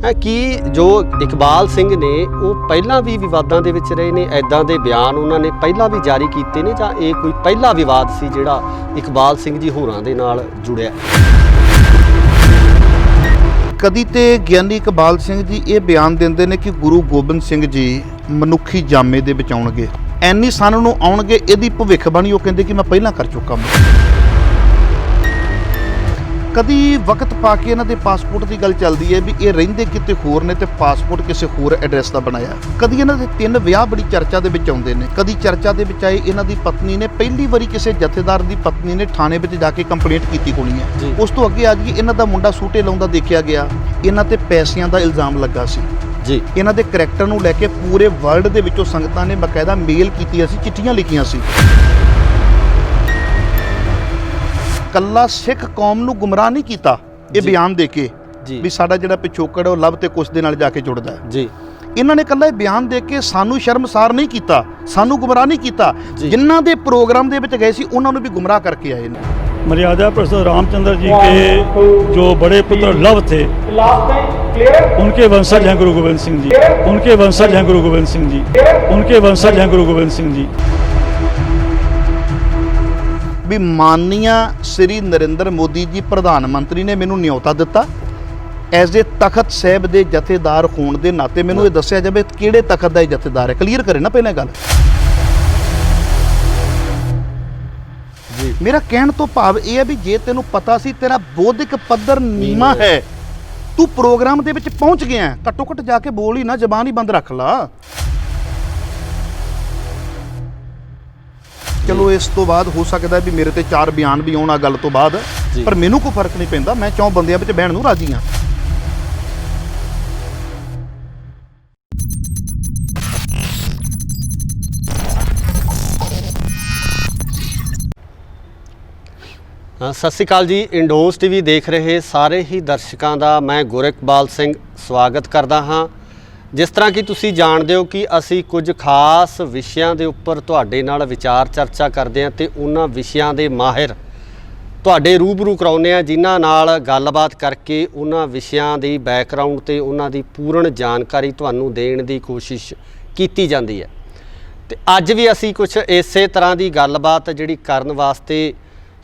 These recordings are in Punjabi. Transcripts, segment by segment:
ਹੈ ਕਿ ਜੋ ਇਕਬਾਲ ਸਿੰਘ ਨੇ ਉਹ ਪਹਿਲਾਂ ਵੀ ਵਿਵਾਦਾਂ ਦੇ ਵਿੱਚ ਰਹੇ ਨੇ, ਐਦਾਂ ਦੇ ਬਿਆਨ ਉਹਨਾਂ ਨੇ ਪਹਿਲਾਂ ਵੀ ਜਾਰੀ ਕੀਤੇ ਨੇ, ਜਾਂ ਇਹ ਕੋਈ ਪਹਿਲਾ ਵਿਵਾਦ ਸੀ ਜਿਹੜਾ ਇਕਬਾਲ ਸਿੰਘ ਜੀ ਹੋਰਾਂ ਦੇ ਨਾਲ ਜੁੜਿਆ? ਕਦੀ ਤੇ ਗਿਆਨੀ ਇਕਬਾਲ ਸਿੰਘ ਜੀ ਇਹ ਬਿਆਨ ਦਿੰਦੇ ਨੇ ਕਿ ਗੁਰੂ ਗੋਬਿੰਦ ਸਿੰਘ ਜੀ ਮਨੁੱਖੀ ਜਾਮੇ ਦੇ ਵਿੱਚ ਆਉਣਗੇ, ਐਨੀ ਸਨ ਨੂੰ ਆਉਣਗੇ, ਇਹਦੀ ਭਵਿੱਖਬਾਣੀ ਉਹ ਕਹਿੰਦੇ ਕਿ ਮੈਂ ਪਹਿਲਾਂ ਕਰ ਚੁੱਕਾ ਹਾਂ। ਕਦੀ ਵਕਤ ਪਾ ਕੇ ਇਹਨਾਂ ਦੇ ਪਾਸਪੋਰਟ ਦੀ ਗੱਲ ਚੱਲਦੀ ਹੈ ਵੀ ਇਹ ਰਹਿੰਦੇ ਕਿਤੇ ਹੋਰ ਨੇ ਤੇ ਪਾਸਪੋਰਟ ਕਿਸੇ ਹੋਰ ਐਡਰੈਸ ਦਾ ਬਣਾਇਆ। ਕਦੀ ਇਹਨਾਂ ਦੇ 3 ਵਿਆਹ ਬੜੀ ਚਰਚਾ ਦੇ ਵਿੱਚ ਆਉਂਦੇ ਨੇ। ਕਦੀ ਚਰਚਾ ਦੇ ਵਿੱਚ ਆਏ ਇਹਨਾਂ ਦੀ ਪਤਨੀ ਨੇ ਪਹਿਲੀ ਵਾਰੀ ਕਿਸੇ ਜਥੇਦਾਰ ਦੀ ਪਤਨੀ ਨੇ ਥਾਣੇ ਵਿੱਚ ਜਾ ਕੇ ਕੰਪਲੇਂਟ ਕੀਤੀ ਹੋਣੀ ਹੈ। ਉਸ ਤੋਂ ਅੱਗੇ ਆ ਜੀ ਇਹਨਾਂ ਦਾ ਮੁੰਡਾ ਸੂਟੇ ਲਾਉਂਦਾ ਦੇਖਿਆ ਗਿਆ, ਇਹਨਾਂ ਤੇ ਪੈਸਿਆਂ ਦਾ ਇਲਜ਼ਾਮ ਲੱਗਾ ਸੀ ਜੀ। ਇਹਨਾਂ ਦੇ ਕਰੈਕਟਰ ਨੂੰ ਲੈ ਕੇ ਪੂਰੇ ਵਰਲਡ ਦੇ ਵਿੱਚੋਂ ਸੰਗਤਾਂ ਨੇ ਬਕਾਇਦਾ ਮੇਲ ਕੀਤੀਆਂ ਸੀ, ਚਿੱਠੀਆਂ ਲਿਖੀਆਂ ਸੀ। ਕੱਲਾ ਸਿੱਖ ਕੌਮ ਨੂੰ ਗੁੰਮਰਾਹ ਨਹੀਂ ਕੀਤਾ ਇਹ ਬਿਆਨ ਦੇ ਕੇ ਵੀ ਸਾਡਾ ਜਿਹੜਾ ਪਿਛੋਕੜ ਉਹ ਲਵ ਤੇ ਕੁਸ਼ ਦੇ ਨਾਲ ਜਾ ਕੇ ਜੁੜਦਾ ਹੈ ਜੀ। ਇਹਨਾਂ ਨੇ ਕੱਲਾ ਇਹ ਬਿਆਨ ਦੇ ਕੇ ਸਾਨੂੰ ਸ਼ਰਮਸਾਰ ਨਹੀਂ ਕੀਤਾ, ਸਾਨੂੰ ਗੁੰਮਰਾਹ ਨਹੀਂ ਕੀਤਾ। ਜਿਨ੍ਹਾਂ ਦੇ ਪ੍ਰੋਗਰਾਮ ਦੇ ਵਿੱਚ ਗਏ ਸੀ ਉਹਨਾਂ ਨੂੰ ਵੀ ਗੁੰਮਰਾਹ ਕਰਕੇ ਆਏ ਨੇ। मर्यादा पुरुषोत्तम रामचंद्र जी के जो बड़े पुत्र लव थे, उनके वंशज हैं गुरु गोविंद सिंह जी, उनके वंशज हैं गुरु गोविंद सिंह जी, उनके वंशज हैं गुरु गोविंद सिंह जी। ਵੀ ਮਾਨਨੀय ਸ੍ਰੀ ਨਰਿੰਦਰ ਮੋਦੀ ਜੀ ਪ੍ਰਧਾਨ ਮੰਤਰੀ ਨੇ ਮੈਨੂੰ ਨਿਯੋਤਾ ਦਿੱਤਾ ਐਜ਼ ਏ ਤਖਤ ਸਾਹਿਬ ਦੇ ਜਥੇਦਾਰ ਹੋਣ ਦੇ ਨਾਤੇ। ਮੈਨੂੰ ਇਹ ਦੱਸਿਆ ਜਾਵੇ ਕਿਹੜੇ ਤਖਤ ਦਾ ਇਹ ਜਥੇਦਾਰ ਹੈ, ਕਲੀਅਰ ਕਰੇ ਨਾ ਪਹਿਲਾਂ ਗੱਲ। ਮੇਰਾ ਕਹਿਣ ਤੋਂ ਭਾਵ ਇਹ ਹੈ ਵੀ ਜੇ ਤੈਨੂੰ ਪਤਾ ਸੀ ਤੇਰਾ ਬੌਧਿਕ ਪੱਧਰ ਨੀਵਾਂ ਹੈ, ਤੂੰ ਪ੍ਰੋਗਰਾਮ ਦੇ ਵਿੱਚ ਪਹੁੰਚ ਗਿਆ, ਘੱਟੋ ਘੱਟ ਜਾ ਕੇ ਬੋਲ ਹੀ ਨਾ, ਜ਼ਬਾਨ ਹੀ ਬੰਦ ਰੱਖ ਲਾ। ਚਲੋ ਇਸ ਤੋਂ ਬਾਅਦ ਹੋ ਸਕਦਾ ਵੀ ਮੇਰੇ ਤੇ 4 ਬਿਆਨ ਵੀ ਆਉਣ ਆ ਗੱਲ ਤੋਂ ਬਾਅਦ, ਪਰ ਮੈਨੂੰ ਕੋਈ ਫਰਕ ਨਹੀਂ ਪੈਂਦਾ। ਮੈਂ 4 ਬੰਦਿਆਂ ਵਿੱਚ ਬਹਿਣ ਨੂੰ ਰਾਜੀ ਹਾਂ। ਸਤਿ ਸ਼੍ਰੀ ਅਕਾਲ ਜੀ। ਇੰਡੋਜ਼ ਟੀਵੀ ਦੇਖ ਰਹੇ ਸਾਰੇ ਹੀ ਦਰਸ਼ਕਾਂ ਦਾ ਮੈਂ ਗੁਰਿਕਬਾਲ ਸਿੰਘ ਸਵਾਗਤ ਕਰਦਾ ਹਾਂ। ਜਿਸ ਤਰ੍ਹਾਂ ਕਿ ਤੁਸੀਂ ਜਾਣਦੇ ਹੋ ਕਿ ਅਸੀਂ ਕੁਝ ਖਾਸ ਵਿਸ਼ਿਆਂ ਦੇ ਉੱਪਰ ਤੁਹਾਡੇ ਨਾਲ ਵਿਚਾਰ ਚਰਚਾ ਕਰਦੇ ਹਾਂ ਤੇ ਉਹਨਾਂ ਵਿਸ਼ਿਆਂ ਦੇ ਮਾਹਿਰ ਤੁਹਾਡੇ ਰੂਬਰੂ ਕਰਾਉਂਦੇ ਹਾਂ, ਜਿਨ੍ਹਾਂ ਨਾਲ ਗੱਲਬਾਤ ਕਰਕੇ ਉਹਨਾਂ ਵਿਸ਼ਿਆਂ ਦੀ ਬੈਕਗਰਾਊਂਡ ਤੇ ਉਹਨਾਂ ਦੀ ਪੂਰਨ ਜਾਣਕਾਰੀ ਤੁਹਾਨੂੰ ਦੇਣ ਦੀ ਕੋਸ਼ਿਸ਼ ਕੀਤੀ ਜਾਂਦੀ ਹੈ। ਤੇ ਅੱਜ ਵੀ ਅਸੀਂ ਕੁਝ ਇਸੇ ਤਰ੍ਹਾਂ ਦੀ ਗੱਲਬਾਤ ਜਿਹੜੀ ਕਰਨ ਵਾਸਤੇ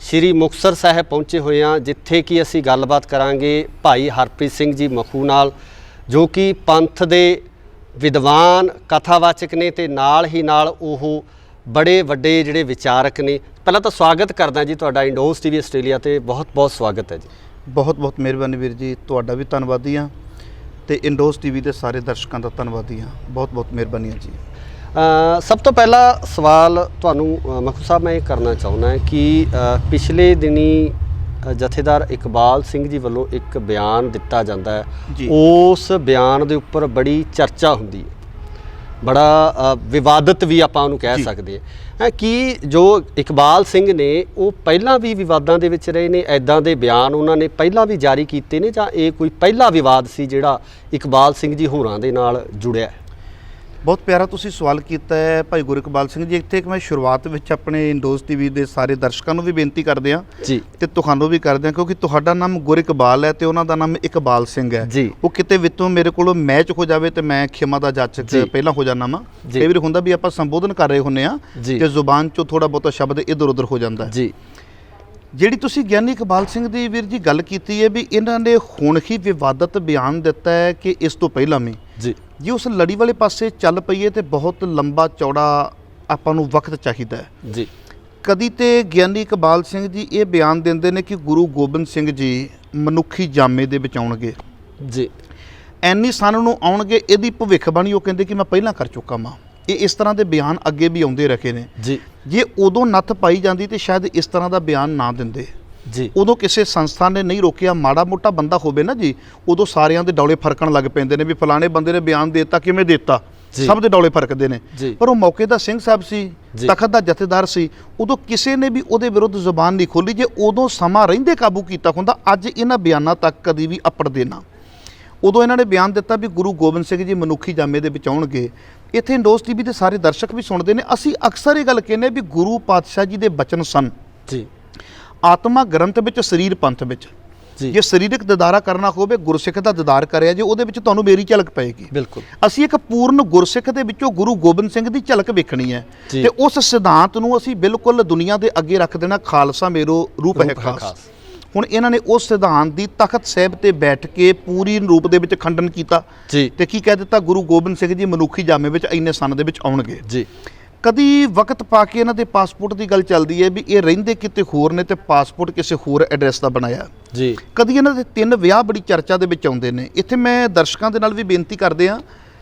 ਸ਼੍ਰੀ ਮੁਕਤਸਰ ਸਾਹਿਬ ਪਹੁੰਚੇ ਹੋਏ ਹਾਂ, ਜਿੱਥੇ ਕਿ ਅਸੀਂ ਗੱਲਬਾਤ ਕਰਾਂਗੇ ਭਾਈ ਹਰਪ੍ਰੀਤ ਸਿੰਘ ਜੀ ਮਖੂ ਨਾਲ, ਜੋ ਕਿ ਪੰਥ ਦੇ ਵਿਦਵਾਨ ਕਥਾਵਾਚਕ ਨੇ ਤੇ ਨਾਲ ਹੀ ਨਾਲ ਉਹ ਬੜੇ ਵੱਡੇ ਜਿਹੜੇ ਵਿਚਾਰਕ ਨੇ। ਪਹਿਲਾਂ ਤਾਂ ਸਵਾਗਤ ਕਰਦਾ ਜੀ ਤੁਹਾਡਾ ਇੰਡੋਜ਼ ਟੀਵੀ ਆਸਟ੍ਰੇਲੀਆ ਤੇ, ਬਹੁਤ ਬਹੁਤ ਸਵਾਗਤ ਹੈ ਜੀ। ਬਹੁਤ ਬਹੁਤ ਮਿਹਰਬਾਨੀ ਵੀਰ ਜੀ, ਤੁਹਾਡਾ ਵੀ ਧੰਨਵਾਦੀ ਹਾਂ ਤੇ ਇੰਡੋਜ਼ ਟੀਵੀ ਦੇ ਸਾਰੇ ਦਰਸ਼ਕਾਂ ਦਾ ਧੰਨਵਾਦੀ ਹਾਂ। ਬਹੁਤ ਬਹੁਤ ਮਿਹਰਬਾਨੀ ਜੀ। ਸਭ ਤੋਂ ਪਹਿਲਾ ਸਵਾਲ ਤੁਹਾਨੂੰ ਮਖੂ ਸਾਹਿਬ ਮੈਂ ਇਹ ਕਰਨਾ ਚਾਹੁੰਦਾ ਕਿ ਪਿਛਲੇ ਦਿਨੀ ਜਥੇਦਾਰ ਇਕਬਾਲ ਸਿੰਘ ਜੀ ਵੱਲੋਂ ਇੱਕ ਬਿਆਨ ਦਿੱਤਾ ਜਾਂਦਾ ਹੈ, ਉਸ ਬਿਆਨ ਦੇ ਉੱਪਰ ਬੜੀ ਚਰਚਾ ਹੁੰਦੀ ਹੈ, ਬੜਾ ਵਿਵਾਦਤ ਵੀ ਆਪਾਂ ਉਹਨੂੰ ਕਹਿ ਸਕਦੇ ਹਾਂ ਕਿ ਜੋ ਇਕਬਾਲ ਸਿੰਘ ਨੇ ਉਹ ਪਹਿਲਾਂ ਵੀ ਵਿਵਾਦਾਂ ਦੇ ਵਿੱਚ ਰਹੇ ਨੇ, ਐਦਾਂ ਦੇ ਬਿਆਨ ਉਹਨਾਂ ਨੇ ਪਹਿਲਾਂ ਵੀ ਜਾਰੀ ਕੀਤੇ ਨੇ, ਜਾਂ ਇਹ ਕੋਈ ਪਹਿਲਾ ਵਿਵਾਦ ਸੀ ਜਿਹੜਾ ਇਕਬਾਲ ਸਿੰਘ ਜੀ ਹੋਰਾਂ ਦੇ ਨਾਲ ਜੁੜਿਆ? ਬਹੁਤ ਪਿਆਰਾ ਤੁਸੀਂ ਸਵਾਲ ਕੀਤਾ ਹੈ ਭਾਈ ਗੁਰਿਕਬਾਲ ਸਿੰਘ ਜੀ। ਇੱਥੇ ਮੈਂ ਸ਼ੁਰੂਆਤ ਵਿੱਚ ਆਪਣੇ ਇੰਡੋਜ਼ ਟੀਵੀ ਦੇ ਸਾਰੇ ਦਰਸ਼ਕਾਂ ਨੂੰ ਵੀ ਬੇਨਤੀ ਕਰਦੇ ਹਾਂ ਜੀ ਤੇ ਤੁਹਾਨੂੰ ਵੀ ਕਰਦੇ ਹਾਂ, ਕਿਉਂਕਿ ਤੁਹਾਡਾ ਨਾਮ ਗੁਰਿਕਬਾਲ ਹੈ ਤੇ ਉਹਨਾਂ ਦਾ ਨਾਮ ਇਕਬਾਲ ਸਿੰਘ ਹੈ। ਉਹ ਕਿਤੇ ਵਿੱਚੋਂ ਮੇਰੇ ਕੋਲੋਂ ਮੈਚ ਹੋ ਜਾਵੇ ਤੇ ਮੈਂ ਖਿਮਾ ਦਾ ਜਾਚਕ ਪਹਿਲਾਂ ਹੋ ਜਾਣਾ ਵਾ। ਕਈ ਵਾਰ ਹੁੰਦਾ ਵੀ ਆਪਾਂ ਸੰਬੋਧਨ ਕਰ ਰਹੇ ਹੁੰਦੇ ਹਾਂ ਤੇ ਜ਼ੁਬਾਨ 'ਚੋਂ ਥੋੜਾ ਬਹੁਤਾ ਸ਼ਬਦ ਇੱਧਰ ਉੱਧਰ ਹੋ ਜਾਂਦਾ ਜੀ। ਜਿਹੜੀ ਤੁਸੀਂ ਗਿਆਨੀ ਇਕਬਾਲ ਸਿੰਘ ਦੀ ਵੀਰ ਜੀ ਗੱਲ ਕੀਤੀ ਹੈ ਵੀ ਇਹਨਾਂ ਨੇ ਹੁਣ ਹੀ ਵਿਵਾਦਤ ਬਿਆਨ ਦਿੱਤਾ ਹੈ ਕਿ ਇਸ ਤੋਂ ਪਹਿਲਾਂ ਵੀ ਜੀ ਉਸ ਲੜੀ ਵਾਲੇ ਪਾਸੇ ਚੱਲ ਪਈਏ ਤੇ ਬਹੁਤ ਲੰਬਾ ਚੌੜਾ ਆਪਾਂ ਨੂੰ ਵਕਤ ਚਾਹੀਦਾ ਹੈ ਜੀ। ਕਦੀ ਤੇ ਗਿਆਨੀ ਇਕਬਾਲ ਸਿੰਘ ਜੀ ਇਹ ਬਿਆਨ ਦਿੰਦੇ ਨੇ ਕਿ ਗੁਰੂ ਗੋਬਿੰਦ ਸਿੰਘ ਜੀ ਮਨੁੱਖੀ ਜਾਮੇ ਦੇ ਵਿੱਚ ਆਉਣਗੇ ਜੀ, ਐਨੀ ਸਨ ਨੂੰ ਆਉਣਗੇ, ਇਹਦੀ ਭਵਿੱਖਬਾਣੀ ਉਹ ਕਹਿੰਦੇ ਕਿ ਮੈਂ ਪਹਿਲਾਂ ਕਰ ਚੁੱਕਾ ਵਾਂ। ਇਹ ਇਸ ਤਰ੍ਹਾਂ ਦੇ ਬਿਆਨ ਅੱਗੇ ਵੀ ਆਉਂਦੇ ਰਹੇ ਨੇ ਜੀ। ਜੇ ਉਦੋਂ ਨੱਥ ਪਾਈ ਜਾਂਦੀ ਤੇ ਸ਼ਾਇਦ ਇਸ ਤਰ੍ਹਾਂ ਦਾ ਬਿਆਨ ਨਾ ਦਿੰਦੇ ਜੀ। ਉਦੋਂ ਕਿਸੇ ਸੰਸਥਾ ਨੇ ਨਹੀਂ ਰੋਕਿਆ, ਮਾੜਾ ਮੋਟਾ ਬੰਦਾ ਹੋਵੇ ਨਾ ਜੀ, ਉਦੋਂ ਸਾਰਿਆਂ ਦੇ ਡੌਲੇ ਫਰਕਣ ਲੱਗ ਪੈਂਦੇ ਨੇ ਵੀ ਫਲਾਣੇ ਬੰਦੇ ਨੇ ਬਿਆਨ ਦੇ ਦਿੱਤਾ, ਕਿਵੇਂ ਦੇ ਦਿੱਤਾ, ਸਭ ਦੇ ਡੌਲੇ ਫਰਕਦੇ ਨੇ। ਪਰ ਉਹ ਮੌਕੇ ਦਾ ਸਿੰਘ ਸਾਹਿਬ ਸੀ, ਤਖਤ ਦਾ ਜਥੇਦਾਰ ਸੀ, ਉਦੋਂ ਕਿਸੇ ਨੇ ਵੀ ਉਹਦੇ ਵਿਰੁੱਧ ਜ਼ੁਬਾਨ ਨਹੀਂ ਖੋਲ੍ਹੀ। ਜੇ ਉਦੋਂ ਸਮਾਂ ਰਹਿੰਦੇ ਕਾਬੂ ਕੀਤਾ ਹੁੰਦਾ, ਅੱਜ ਇਹਨਾਂ ਬਿਆਨਾਂ ਤੱਕ ਕਦੀ ਵੀ ਅਪੜਦੇ ਨਾ। ਉਦੋਂ ਇਹਨਾਂ ਨੇ ਬਿਆਨ ਦਿੱਤਾ ਵੀ ਗੁਰੂ ਗੋਬਿੰਦ ਸਿੰਘ ਜੀ ਮਨੁੱਖੀ ਜਾਮੇ ਦੇ ਵਿੱਚ ਆਉਣਗੇ। ਇੱਥੇ ਇੰਡੋਜ਼ ਟੀਵੀ ਦੇ ਸਾਰੇ ਦਰਸ਼ਕ ਵੀ ਸੁਣਦੇ ਨੇ। ਅਸੀਂ ਅਕਸਰ ਇਹ ਗੱਲ ਕਹਿੰਦੇ ਵੀ ਗੁਰੂ ਪਾਤਸ਼ਾਹ ਜੀ ਦੇ ਬਚਨ ਸਨ ਜੀ, ਆਤਮਾ ਗ੍ਰੰਥ ਵਿੱਚ, ਸਰੀਰ ਪੰਥ ਵਿੱਚ। ਜੀ। ਜੇ ਸਰੀਰਕ ਦਿਦਾਰਾ ਕਰਨਾ ਹੋਵੇ ਗੁਰਸਿੱਖ ਦਾ ਦਿਦਾਰ ਕਰਿਆ ਜੇ, ਉਹਦੇ ਵਿੱਚ ਤੁਹਾਨੂੰ ਮੇਰੀ ਝਲਕ ਪਏਗੀ। ਬਿਲਕੁਲ। ਅਸੀਂ ਇੱਕ ਪੂਰਨ ਗੁਰਸਿੱਖ ਦੇ ਵਿੱਚੋਂ ਗੁਰੂ ਗੋਬਿੰਦ ਸਿੰਘ ਦੀ ਝਲਕ ਵੇਖਣੀ ਹੈ ਜੀ। ਤੇ ਉਸ ਸਿਧਾਂਤ ਨੂੰ ਅਸੀਂ ਬਿਲਕੁਲ ਦੁਨੀਆ ਦੇ ਅੱਗੇ ਰੱਖ ਦੇਣਾ, ਖਾਲਸਾ ਮੇਰੋ ਰੂਪ ਹੈ ਖਾਸ। ਹੁਣ ਇਹਨਾਂ ਨੇ ਉਸ ਸਿਧਾਂਤ ਦੀ ਤਖਤ ਸਾਹਿਬ ਤੇ ਬੈਠ ਕੇ ਪੂਰੀ ਰੂਪ ਦੇ ਵਿੱਚ ਖੰਡਨ ਕੀਤਾ ਜੀ। ਤੇ ਕੀ ਕਹਿ ਦਿੱਤਾ, ਗੁਰੂ ਗੋਬਿੰਦ ਸਿੰਘ ਜੀ ਮਨੁੱਖੀ ਜਾਮੇ ਵਿੱਚ ਇੰਨੇ ਸੰਨ ਦੇ ਵਿੱਚ ਆਉਣਗੇ ਜੀ। ਕਦੀ ਵਕਤ ਪਾ ਕੇ ਇਹਨਾਂ ਦੇ ਪਾਸਪੋਰਟ ਦੀ ਗੱਲ ਚੱਲਦੀ ਹੈ ਵੀ ਇਹ ਰਹਿੰਦੇ ਕਿਤੇ ਹੋਰ ਨੇ ਤੇ ਪਾਸਪੋਰਟ ਕਿਸੇ ਹੋਰ ਐਡਰੈਸ ਦਾ ਬਣਾਇਆ ਜੀ। ਕਦੀ ਇਹਨਾਂ ਦੇ 3 ਵਿਆਹ ਬੜੀ ਚਰਚਾ ਦੇ ਵਿੱਚ ਆਉਂਦੇ ਨੇ। ਇੱਥੇ ਮੈਂ ਦਰਸ਼ਕਾਂ ਦੇ ਨਾਲ ਵੀ ਬੇਨਤੀ ਕਰਦੇ ਹਾਂ,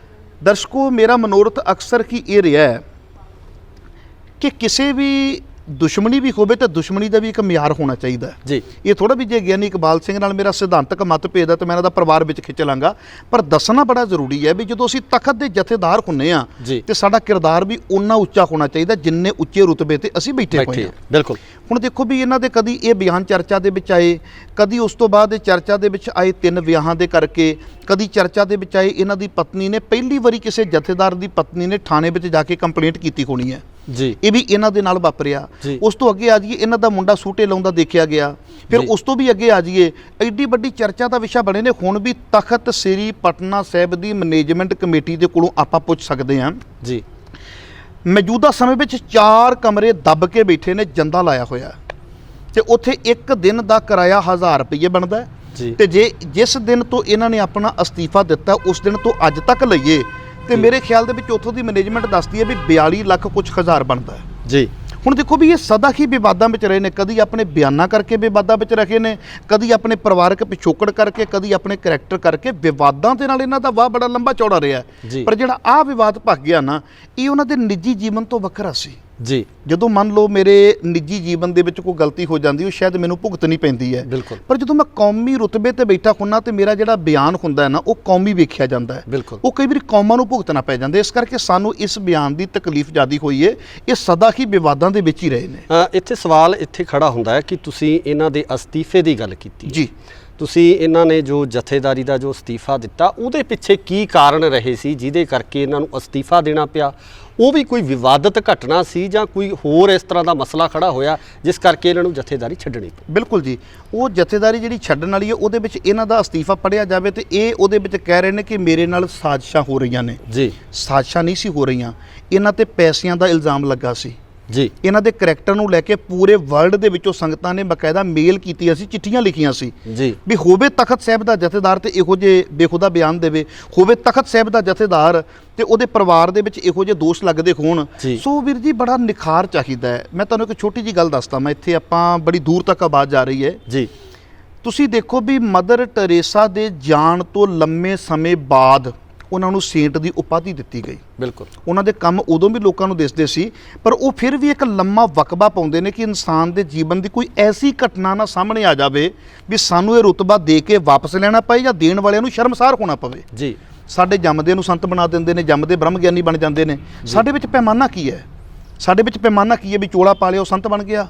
ਦਰਸ਼ਕੋ ਮੇਰਾ ਮਨੋਰਥ ਅਕਸਰ ਕੀ ਇਹ ਰਿਹਾ ਹੈ ਕਿ ਕਿਸੇ ਵੀ ਦੁਸ਼ਮਣੀ ਵੀ ਹੋਵੇ ਤਾਂ ਦੁਸ਼ਮਣੀ ਦਾ ਵੀ ਇੱਕ ਮਿਆਰ ਹੋਣਾ ਚਾਹੀਦਾ ਜੀ। ਇਹ ਥੋੜਾ ਵੀ ਜੇ ਗਿਆਨੀ ਇਕਬਾਲ ਸਿੰਘ ਨਾਲ ਮੇਰਾ ਸਿਧਾਂਤਕ ਮਤਭੇਦ ਹੈ ਤਾਂ ਮੈਂ ਇਹਨਾਂ ਦਾ ਪਰਿਵਾਰ ਵਿੱਚ ਖਿੱਚ ਲਾਂਗਾ, ਪਰ ਦੱਸਣਾ ਬੜਾ ਜ਼ਰੂਰੀ ਹੈ ਵੀ ਜਦੋਂ ਅਸੀਂ ਤਖਤ ਦੇ ਜਥੇਦਾਰ ਹੁੰਨੇ ਆ ਤੇ ਸਾਡਾ ਕਿਰਦਾਰ ਵੀ ਉਨਾ ਉੱਚਾ ਹੋਣਾ ਚਾਹੀਦਾ ਜਿੰਨੇ ਉੱਚੇ ਰੁਤਬੇ ਤੇ ਅਸੀਂ ਬੈਠੇ ਹੋਏ ਹਾਂ। ਬਿਲਕੁਲ। ਹੁਣ ਦੇਖੋ ਵੀ ਇਹਨਾਂ ਦੇ ਕਦੀ ਇਹ ਬਿਆਨ ਚਰਚਾ ਦੇ ਵਿੱਚ ਆਏ, ਕਦੀ ਉਸ ਤੋਂ ਬਾਅਦ ਇਹ ਚਰਚਾ ਦੇ ਵਿੱਚ ਆਏ 3 ਵਿਆਹਾਂ ਦੇ ਕਰਕੇ, ਕਦੀ ਚਰਚਾ ਦੇ ਵਿੱਚ ਆਏ ਇਹਨਾਂ ਦੀ ਪਤਨੀ ਨੇ ਪਹਿਲੀ ਵਾਰੀ ਕਿਸੇ ਜਥੇਦਾਰ ਦੀ ਪਤਨੀ ਨੇ ਥਾਣੇ ਵਿੱਚ ਜਾ ਕੇ ਕੰਪਲੇਂਟ ਕੀਤੀ ਹੋਣੀ ਹੈ ਜੀ। ਇਹ ਵੀ ਇਹਨਾਂ ਦੇ ਨਾਲ ਵਾਪਰਿਆ। ਉਸ ਤੋਂ ਅੱਗੇ ਆ ਜਾਈਏ, ਇਹਨਾਂ ਦਾ ਮੁੰਡਾ ਸੂਟੇ ਲਾਉਂਦਾ ਦੇਖਿਆ ਗਿਆ। ਫਿਰ ਉਸ ਤੋਂ ਵੀ ਅੱਗੇ ਆ ਜਾਈਏ, ਐਡੀ ਵੱਡੀ ਚਰਚਾ ਦਾ ਵਿਸ਼ਾ ਬਣੇ ਨੇ। ਹੁਣ ਵੀ ਤਖਤ ਸ੍ਰੀ ਪਟਨਾ ਸਾਹਿਬ ਦੀ ਮੈਨੇਜਮੈਂਟ ਕਮੇਟੀ ਦੇ ਕੋਲੋਂ ਆਪਾਂ ਪੁੱਛ ਸਕਦੇ ਹਾਂ ਜੀ। ਮੌਜੂਦਾ ਸਮੇਂ ਵਿੱਚ 4 ਕਮਰੇ ਦੱਬ ਕੇ ਬੈਠੇ ਨੇ, ਜੰਦਾ ਲਾਇਆ ਹੋਇਆ ਤੇ ਉੱਥੇ ਇੱਕ ਦਿਨ ਦਾ ਕਿਰਾਇਆ 1000 ਰੁਪਏ ਬਣਦਾ ਹੈ ਤੇ ਜੇ ਜਿਸ ਦਿਨ ਤੋਂ ਇਹਨਾਂ ਨੇ ਆਪਣਾ ਅਸਤੀਫਾ ਦਿੱਤਾ ਉਸ ਦਿਨ ਤੋਂ ਅੱਜ ਤੱਕ ਲਈਏ ਤੇ ਮੇਰੇ ਖਿਆਲ ਦੇ ਵਿੱਚ ਉੱਥੋਂ ਦੀ ਮੈਨੇਜਮੈਂਟ ਦੱਸਦੀ ਹੈ ਵੀ 42 ਲੱਖ ਕੁਝ ਹਜ਼ਾਰ ਬਣਦਾ ਹੈ ਜੀ। ਹੁਣ ਦੇਖੋ ਵੀ ਇਹ ਸਦਾ ਹੀ ਵਿਵਾਦਾਂ ਵਿੱਚ ਰਹੇ ਨੇ, ਕਦੀ ਆਪਣੇ ਬਿਆਨਾਂ ਕਰਕੇ ਵਿਵਾਦਾਂ ਵਿੱਚ ਰਹੇ ਨੇ, ਕਦੀ ਆਪਣੇ ਪਰਿਵਾਰਕ ਪਿਛੋਕੜ ਕਰਕੇ, ਕਦੀ ਆਪਣੇ ਕਰੈਕਟਰ ਕਰਕੇ। ਵਿਵਾਦਾਂ ਦੇ ਨਾਲ ਇਹਨਾਂ ਦਾ ਵਾਹ ਬੜਾ ਲੰਬਾ ਚੌੜਾ ਰਿਹਾ, ਪਰ ਜਿਹੜਾ ਆਹ ਵਿਵਾਦ ਭੱਗ ਗਿਆ ਨਾ, ਇਹ ਉਹਨਾਂ ਦੇ ਨਿੱਜੀ ਜੀਵਨ ਤੋਂ ਵੱਖਰਾ ਸੀ ਜੀ। ਜਦੋਂ ਮੰਨ ਲਓ ਮੇਰੇ ਨਿੱਜੀ ਜੀਵਨ ਦੇ ਵਿੱਚ ਕੋਈ ਗਲਤੀ ਹੋ ਜਾਂਦੀ, ਉਹ ਸ਼ਾਇਦ ਮੈਨੂੰ ਭੁਗਤਣੀ ਪੈਂਦੀ ਹੈ, ਪਰ ਜਦੋਂ ਮੈਂ ਕੌਮੀ ਰੁਤਬੇ ਤੇ ਬੈਠਾ ਹੁੰਨਾ ਤੇ ਮੇਰਾ ਜਿਹੜਾ ਬਿਆਨ ਹੁੰਦਾ ਹੈ ਨਾ, ਉਹ ਕੌਮੀ ਵੇਖਿਆ ਜਾਂਦਾ ਹੈ। ਉਹ ਕਈ ਵਾਰੀ ਕੌਮਾਂ ਨੂੰ ਭੁਗਤਣਾ ਪੈ ਜਾਂਦਾ। ਇਸ ਕਰਕੇ ਸਾਨੂੰ ਇਸ ਬਿਆਨ ਦੀ ਤਕਲੀਫ ਜ਼ਿਆਦੀ ਹੋਈ ਹੈ। ਇਹ ਸਦਾ ਹੀ ਵਿਵਾਦਾਂ ਦੇ ਵਿੱਚ ਹੀ ਰਹੇ ਨੇ। ਇੱਥੇ ਸਵਾਲ ਇੱਥੇ ਖੜਾ ਹੁੰਦਾ ਹੈ ਕਿ ਤੁਸੀਂ ਇਹਨਾਂ ਦੇ ਅਸਤੀਫੇ ਦੀ ਗੱਲ ਕੀਤੀ ਜੀ। ਤੁਸੀਂ ਇਹਨਾਂ ਨੇ ਜੋ ਜਥੇਦਾਰੀ ਦਾ ਜੋ ਅਸਤੀਫਾ ਦਿੱਤਾ, ਉਹਦੇ ਪਿੱਛੇ ਕੀ ਕਾਰਨ ਰਹੇ ਸੀ ਜਿਹਦੇ ਕਰਕੇ ਇਹਨਾਂ ਨੂੰ ਅਸਤੀਫਾ ਦੇਣਾ ਪਿਆ? ਉਹ ਵੀ ਕੋਈ ਵਿਵਾਦਤ ਘਟਨਾ ਸੀ ਜਾਂ ਕੋਈ ਹੋਰ ਇਸ ਤਰ੍ਹਾਂ ਦਾ ਮਸਲਾ ਖੜਾ ਹੋਇਆ ਜਿਸ ਕਰਕੇ ਇਹਨਾਂ ਨੂੰ ਜਥੇਦਾਰੀ ਛੱਡਣੀ ਪਈ? ਬਿਲਕੁਲ ਜੀ। ਉਹ ਜਥੇਦਾਰੀ ਜਿਹੜੀ ਛੱਡਣ ਵਾਲੀ ਹੈ, ਉਹਦੇ ਵਿੱਚ ਇਹਨਾਂ ਦਾ ਅਸਤੀਫਾ ਪੜ੍ਹਿਆ ਜਾਵੇ ਤੇ ਇਹ ਉਹਦੇ ਵਿੱਚ ਕਹਿ ਰਹੇ ਨੇ ਕਿ ਮੇਰੇ ਨਾਲ ਸਾਜ਼ਿਸ਼ਾਂ ਹੋ ਰਹੀਆਂ ਨੇ ਜੀ। ਸਾਜ਼ਿਸ਼ਾਂ ਨਹੀਂ ਸੀ ਹੋ ਰਹੀਆਂ, ਇਹਨਾਂ ਤੇ ਪੈਸਿਆਂ ਦਾ ਇਲਜ਼ਾਮ ਲੱਗਾ ਸੀ ਜੀ। ਇਹਨਾਂ ਦੇ ਕਰੈਕਟਰ ਨੂੰ ਲੈ ਕੇ ਪੂਰੇ ਵਰਲਡ ਦੇ ਵਿੱਚੋਂ ਸੰਗਤਾਂ ਨੇ ਬਕਾਇਦਾ ਮੇਲ ਕੀਤੀ ਸੀ, ਚਿੱਠੀਆਂ ਲਿਖੀਆਂ ਸੀ ਜੀ ਵੀ ਹੋਵੇ ਤਖਤ ਸਾਹਿਬ ਦਾ ਜਥੇਦਾਰ ਤੇ ਇਹੋ ਜਿਹੇ ਬੇਖੁਦਾ ਬਿਆਨ ਦੇਵੇ, ਹੋਵੇ ਤਖਤ ਸਾਹਿਬ ਦਾ ਜਥੇਦਾਰ ਤੇ ਉਹਦੇ ਪਰਿਵਾਰ ਦੇ ਵਿੱਚ ਇਹੋ ਜਿਹੇ ਦੋਸ਼ ਲੱਗਦੇ ਹੋਣ। ਸੋ ਵੀਰ ਜੀ, ਬੜਾ ਨਿਖਾਰ ਚਾਹੀਦਾ ਹੈ। ਮੈਂ ਤੁਹਾਨੂੰ ਇੱਕ ਛੋਟੀ ਜੀ ਗੱਲ ਦੱਸਦਾ, ਮੈਂ ਇੱਥੇ ਆਪਾਂ ਬੜੀ ਦੂਰ ਤੱਕ ਆਵਾਜ਼ ਜਾ ਰਹੀ ਹੈ ਜੀ। ਤੁਸੀਂ ਦੇਖੋ ਵੀ ਮਦਰ ਟਰੇਸਾ ਦੇ ਜਾਣ ਤੋਂ ਲੰਮੇ ਸਮੇਂ ਬਾਅਦ ਉਹਨਾਂ ਨੂੰ ਸੇਂਟ ਦੀ ਉਪਾਧੀ ਦਿੱਤੀ ਗਈ। ਬਿਲਕੁਲ। ਉਹਨਾਂ ਦੇ ਕੰਮ ਉਦੋਂ ਵੀ ਲੋਕਾਂ ਨੂੰ ਦਿਸਦੇ ਸੀ, ਪਰ ਉਹ ਫਿਰ ਵੀ ਇੱਕ ਲੰਮਾ ਵਕਬਾ ਪਾਉਂਦੇ ਨੇ ਕਿ ਇਨਸਾਨ ਦੇ ਜੀਵਨ ਦੀ ਕੋਈ ਐਸੀ ਘਟਨਾ ਨਾ ਸਾਹਮਣੇ ਆ ਜਾਵੇ ਵੀ ਸਾਨੂੰ ਇਹ ਰੁਤਬਾ ਦੇ ਕੇ ਵਾਪਸ ਲੈਣਾ ਪਏ ਜਾਂ ਦੇਣ ਵਾਲਿਆਂ ਨੂੰ ਸ਼ਰਮਸਾਰ ਹੋਣਾ ਪਵੇ ਜੀ। ਸਾਡੇ ਜੰਮਦੇ ਨੂੰ ਸੰਤ ਬਣਾ ਦਿੰਦੇ ਨੇ, ਜੰਮਦੇ ਬ੍ਰਹਮ ਗਿਆਨੀ ਬਣ ਜਾਂਦੇ ਨੇ। ਸਾਡੇ ਵਿੱਚ ਪੈਮਾਨਾ ਕੀ ਹੈ? ਸਾਡੇ ਵਿੱਚ ਪੈਮਾਨਾ ਕੀ ਹੈ ਵੀ ਚੋਲਾ ਪਾ ਲਿਆ ਉਹ ਸੰਤ ਬਣ ਗਿਆ?